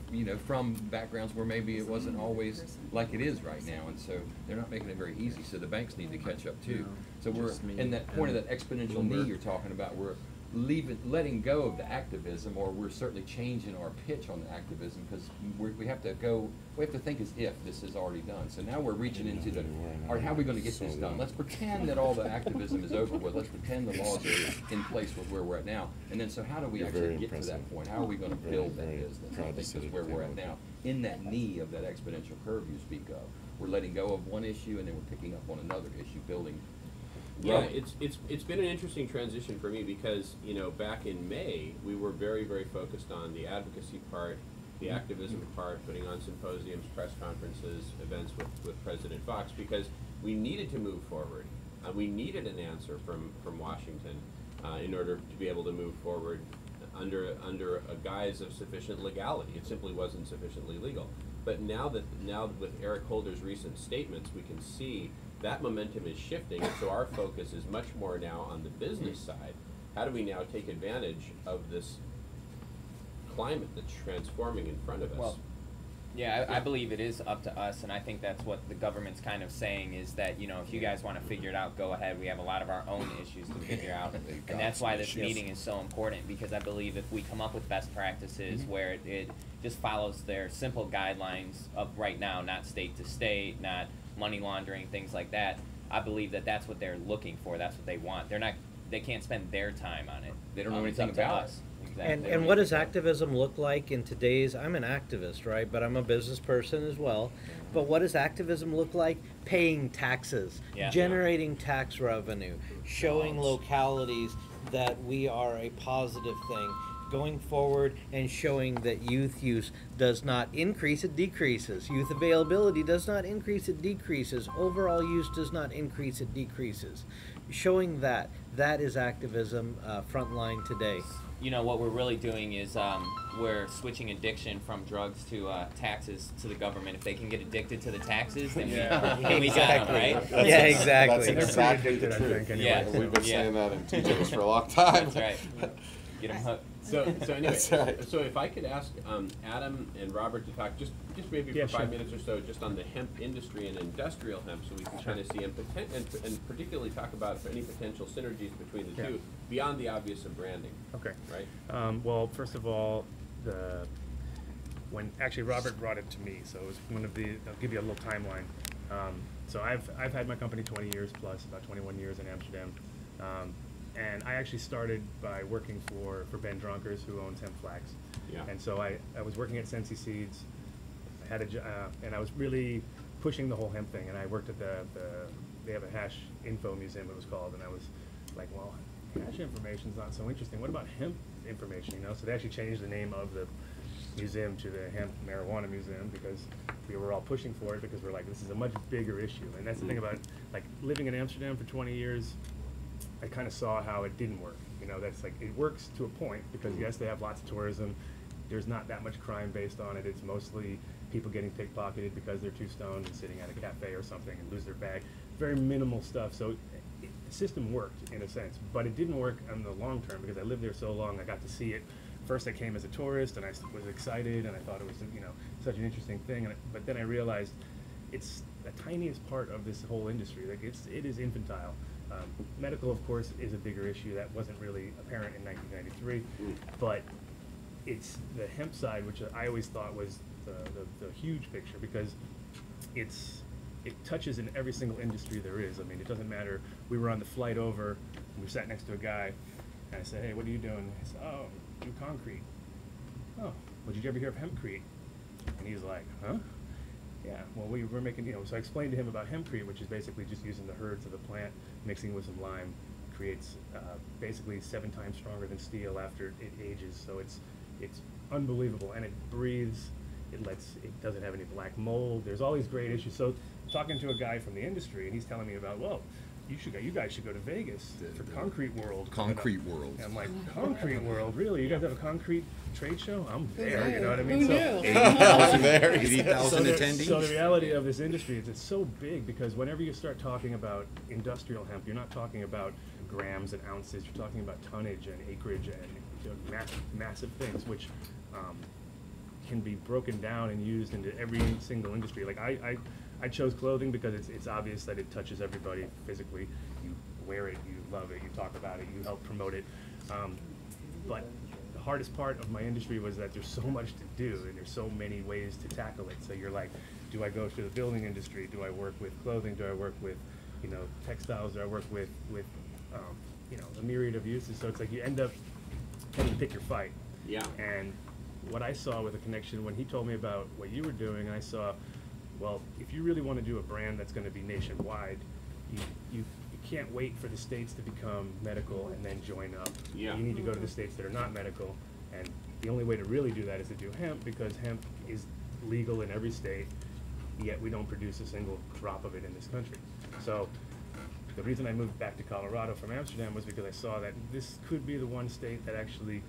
from backgrounds where maybe it wasn't always like it is right now, and so they're not making it very easy. So the banks need to catch up too. So we're in that point of that exponential knee you're talking about, where letting go of the activism, or we're certainly changing our pitch on the activism, because we have to think as if this is already done. So now we're reaching into all right, how are we going to get this done? Let's pretend that all the activism is over with. Let's pretend the laws are in place with where we're at now. And then so how do we actually get to that point? How are we going to build that business? I think is where we're at now. In that knee of that exponential curve you speak of, we're letting go of one issue and then we're picking up on another issue, building. Yeah, it's been an interesting transition for me because, you know, back in May, we were very, very focused on the advocacy part, the activism part, putting on symposiums, press conferences, events with President Fox, because we needed to move forward. We needed an answer from Washington in order to be able to move forward under a guise of sufficient legality. It simply wasn't sufficiently legal. But now with Eric Holder's recent statements, we can see that momentum is shifting, and so our focus is much more now on the business side. How do we now take advantage of this climate that's transforming in front of us? Well, yeah, I believe it is up to us, and I think that's what the government's kind of saying is that, you know, if you guys want to figure it out, go ahead. We have a lot of our own issues to figure out, and that's why this meeting is so important, because I believe if we come up with best practices where it just follows their simple guidelines of right now, not state to state, not money laundering, things like that, I believe that that's what they're looking for. That's what they want. They can't spend their time on it. They don't know anything about us. Exactly. And what does activism look like in today's, I'm an activist, right, but I'm a business person as well, but what does activism look like? Paying taxes, generating tax revenue, showing localities that we are a positive thing, going forward and showing that youth use does not increase, it decreases. Youth availability does not increase, it decreases. Overall use does not increase, it decreases. Showing that is activism frontline today. You know, what we're really doing is we're switching addiction from drugs to taxes to the government. If they can get addicted to the taxes, then we got them, right? Yeah, exactly. That's exactly the truth. Yeah. We've been saying that in TJ's for a long time. That's right. Get them hooked. So anyway, right. so if I could ask Adam and Robert to talk just maybe for 5 minutes or so just on the hemp industry and industrial hemp, so we can kind of see and particularly talk about any potential synergies between the two beyond the obvious of branding. Okay. Right. Well, first of all, when actually Robert brought it to me, so it was one of the. I'll give you a little timeline. So I've had my company 20 years plus, about 21 years in Amsterdam. And I actually started by working for Ben Dronkers, who owns Hemp Flax. Yeah. And so I was working at Sensi Seeds. I had and I was really pushing the whole hemp thing. And I worked at they have a hash info museum, it was called. And I was like, well, hash information's not so interesting. What about hemp information? You know, so they actually changed the name of the museum to the Hemp Marijuana Museum because we were all pushing for it because we're like, this is a much bigger issue. And that's the thing about like living in Amsterdam for 20 years. I kind of saw how it didn't work. You know, that's like, it works to a point because yes, they have lots of tourism. There's not that much crime based on it. It's mostly people getting pickpocketed because they're too stoned and sitting at a cafe or something and lose their bag. Very minimal stuff. So the system worked in a sense, but it didn't work in the long term because I lived there so long. I got to see it. First I came as a tourist and I was excited and I thought it was, you know, such an interesting thing. But then I realized it's the tiniest part of this whole industry. Like it is infantile. Medical, of course, is a bigger issue that wasn't really apparent in 1993, but it's the hemp side, which I always thought was the huge picture because it touches in every single industry there is. I mean, it doesn't matter. We were on the flight over, and we sat next to a guy, and I said, "Hey, what are you doing?" He said, "Oh, do concrete." "Oh, well, did you ever hear of hempcrete?" And he's like, "Huh?" Yeah, well, we're making, you know, so I explained to him about hempcrete, which is basically just using the herds of the plant, mixing with some lime, creates basically 7 times stronger than steel after it ages. So it's unbelievable, and it breathes. It doesn't have any black mold. There's all these great issues. So talking to a guy from the industry, and he's telling me about, well, you guys should go to Vegas for Concrete World. Concrete World. And I'm like, Concrete World? Really? You guys have a concrete trade show? I'm there, you know what I mean? Who so knew? 80,000 there, 80,000 attendees. So the reality of this industry is it's so big because whenever you start talking about industrial hemp, you're not talking about grams and ounces, you're talking about tonnage and acreage and massive things, which can be broken down and used into every single industry. Like I chose clothing because it's obvious that it touches everybody physically. You wear it, you love it, you talk about it, you help promote it. But the hardest part of my industry was that there's so much to do and there's so many ways to tackle it. So you're like, do I go to the building industry? Do I work with clothing? Do I work with, you know, textiles? Do I work with you know, a myriad of uses? So it's like you end up having to pick your fight. Yeah. And what I saw with a connection, when he told me about what you were doing, I saw, well, if you really want to do a brand that's going to be nationwide, you can't wait for the states to become medical and then join up. Yeah. You need to go to the states that are not medical, and the only way to really do that is to do hemp, because hemp is legal in every state, yet we don't produce a single drop of it in this country. So the reason I moved back to Colorado from Amsterdam was because I saw that this could be the one state that actually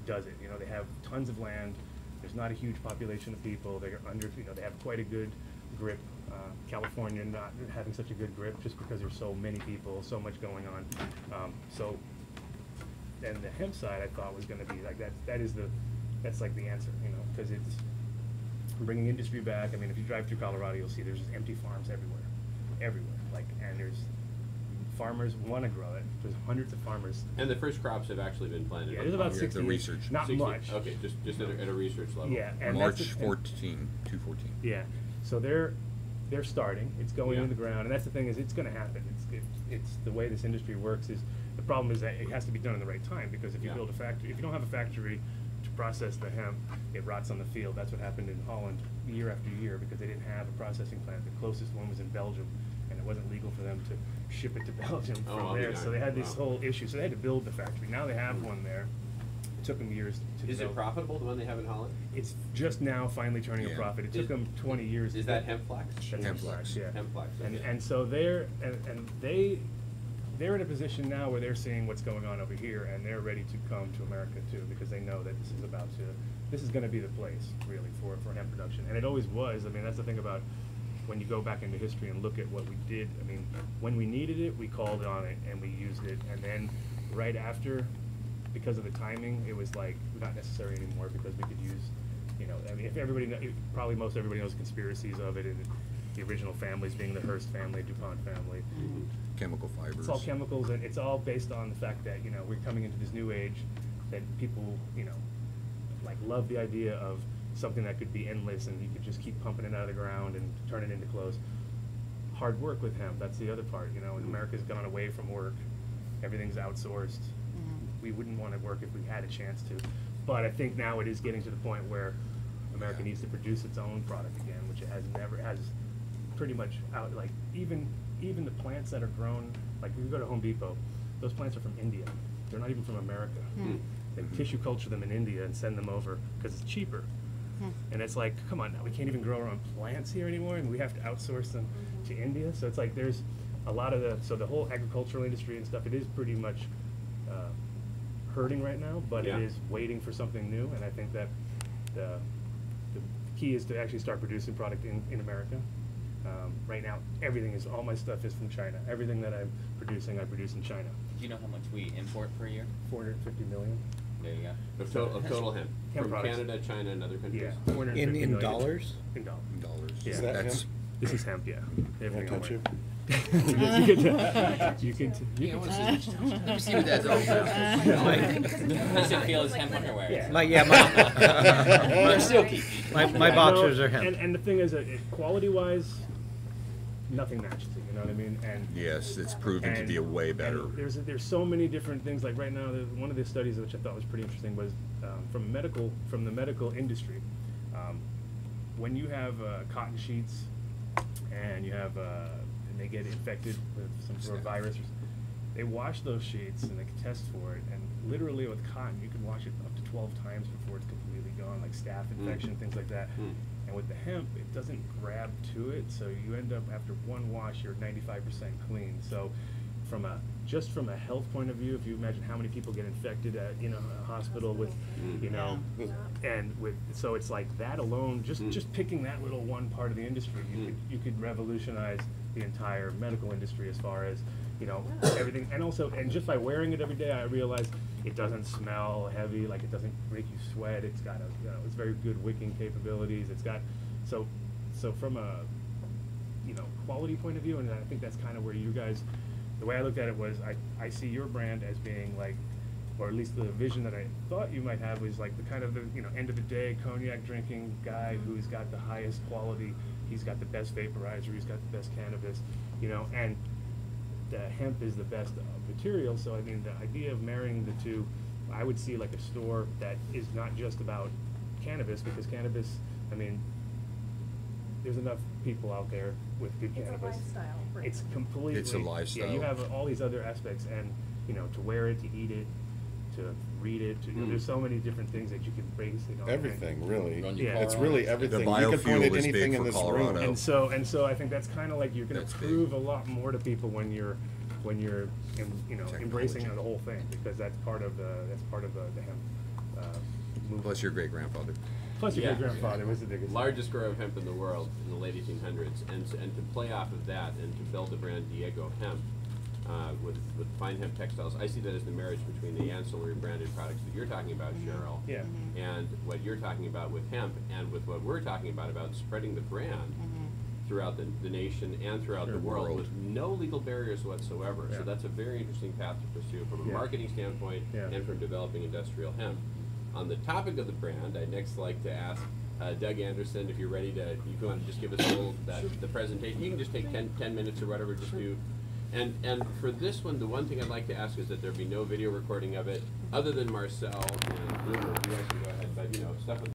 does it. You know, they have tons of land. There's not a huge population of people. They're under, you know, they have quite a good grip. California not having such a good grip just because there's so many people, so much going on. So then the hemp side I thought was going to be like that's like the answer, you know, because it's bringing industry back. I mean, if you drive through Colorado, you'll see there's just empty farms everywhere. Like, and there's farmers want to grow it. There's hundreds of farmers. And the first crops have actually been planted. Yeah, there's about 60. The research. Not 60. much. Okay, just at a research level. Yeah, and March that's 214. Yeah, so they're starting. It's going Yeah. in the ground, and that's the thing, is it's going to happen. It's the way this industry works. Is the problem is that it has to be done in the right time, because if you Yeah. build a factory, if you don't have a factory to process the hemp, it rots on the field. That's what happened in Holland year after year, because they didn't have a processing plant. The closest one was in Belgium, and it wasn't legal for them to ship it to Belgium Oh, from I'll be there. So they had this wow. whole issue. So they had to build the factory. Now they have one there. It took them years to Is it build. profitable, the one they have in Holland? It's just now finally turning a Yeah. profit. It took them 20 years. to Is that get- hemp flax? That's Hemp hemp flax. flax, yeah. Hemp flax, And okay. and so they're in a position now where they're seeing what's going on over here, and they're ready to come to America too, because they know that this is going to be the place really for hemp production, and it always was. I mean, that's the thing about when you go back into history and look at what we did. I mean, when we needed it, we called on it and we used it, and then right after, because of the timing, it was like not necessary anymore, because we could use, you know, I mean, if everybody, probably most everybody knows the conspiracies of it, and the original families being the Hearst family, DuPont family. Chemical fibers. It's all chemicals, and it's all based on the fact that, you know, we're coming into this new age that people, you know, like love the idea of something that could be endless and you could just keep pumping it out of the ground and turn it into clothes. Hard work with hemp, that's the other part, you know, and America's gone away from work. Everything's outsourced. We wouldn't want to work if we had a chance to. But I think now it is getting to the point where America needs to produce its own product again, which it has pretty much out, like even the plants that are grown, like if you go to Home Depot, those plants are from India. They're not even from America. They tissue culture them in India and send them over because it's cheaper. And it's like, come on now, we can't even grow our own plants here anymore, and we have to outsource them to India. So it's like there's a lot of the whole agricultural industry and stuff, it is pretty much hurting right now, but Yeah. it is waiting for something new, and I think that the key is to actually start producing product in America. Right now, all my stuff is from China. Everything that I'm producing, I produce in China. Do you know how much we import per year? 450 million. There you go. Of total hemp, Hemp from products. Canada, China, and other countries? Yeah, 450 In million. dollars? In dollars. Dollars. Yeah. Is that That's hemp? This is hemp, yeah. Everything touch I'm it? wearing. Yes, you can. You can. Let me see what that's all about. Does it feel as hemp underwear? Yeah. They're silky. My boxers are hemp. And the thing is, that quality-wise, nothing matches it. You know what I mean? And Yes, it's proven to be a way better. and there's so many different things. Like right now, one of the studies which I thought was pretty interesting was from the medical industry. When you have cotton sheets and you have and they get infected with some sort of virus, they wash those sheets and they can test for it. And literally with cotton, you can wash it up to 12 times before it's completely gone, like staph infection, things like that. And with the hemp, it doesn't grab to it, so you end up after one wash, you're 95% clean. So just from a health point of view, if you imagine how many people get infected at a hospital with so it's like that alone, just picking that little one part of the industry, you could revolutionize the entire medical industry as far as everything. And just by wearing it every day, I realized it doesn't smell heavy, like it doesn't make you sweat. It's got it's very good wicking capabilities. It's got so from a quality point of view, and I think that's kind of where you guys, the way I looked at it was, I see your brand as being like, or at least the vision that I thought you might have was like the kind of the end of the day cognac drinking guy who's got the highest quality, he's got the best vaporizer, he's got the best cannabis, and the hemp is the best material. So I mean, the idea of marrying the two, I would see like a store that is not just about cannabis, because cannabis, I mean, there's enough people out there with good cannabis. It's a lifestyle brand. It's completely. It's a lifestyle. Yeah, you have all these other aspects, and to wear it, to eat it, to read it. There's so many different things that you can base it on. Everything, really. Run your Yeah. car It's on really it. everything. The You could point biofuel at is big anything in for this Colorado. room. And so I think that's kind of like you're going to That's big. prove a lot more to people when you're embracing Technology. the whole thing, because that's part of the hemp movement. Plus your great grandfather. Plus your Yeah. great grandfather was the biggest. Largest grower of hemp in the world in the late 1800s, and to play off of that and to build the brand Diego Hemp with fine hemp textiles, I see that as the marriage between the ancillary branded products that you're talking about, Cheryl, Yeah. and what you're talking about with hemp, and with what we're talking about spreading the brand throughout the nation and throughout the world with no legal barriers whatsoever. Yeah. So that's a very interesting path to pursue from a Yeah. marketing standpoint Yeah. and from developing industrial hemp. On the topic of the brand, I'd next like to ask Doug Anderson if you're ready to, if you want to just give us a little, the presentation. You can just take 10 minutes or whatever, just do. And for this one, the one thing I'd like to ask is that there be no video recording of it, other than Marcel and Bloomer. You guys can go ahead, but stuff with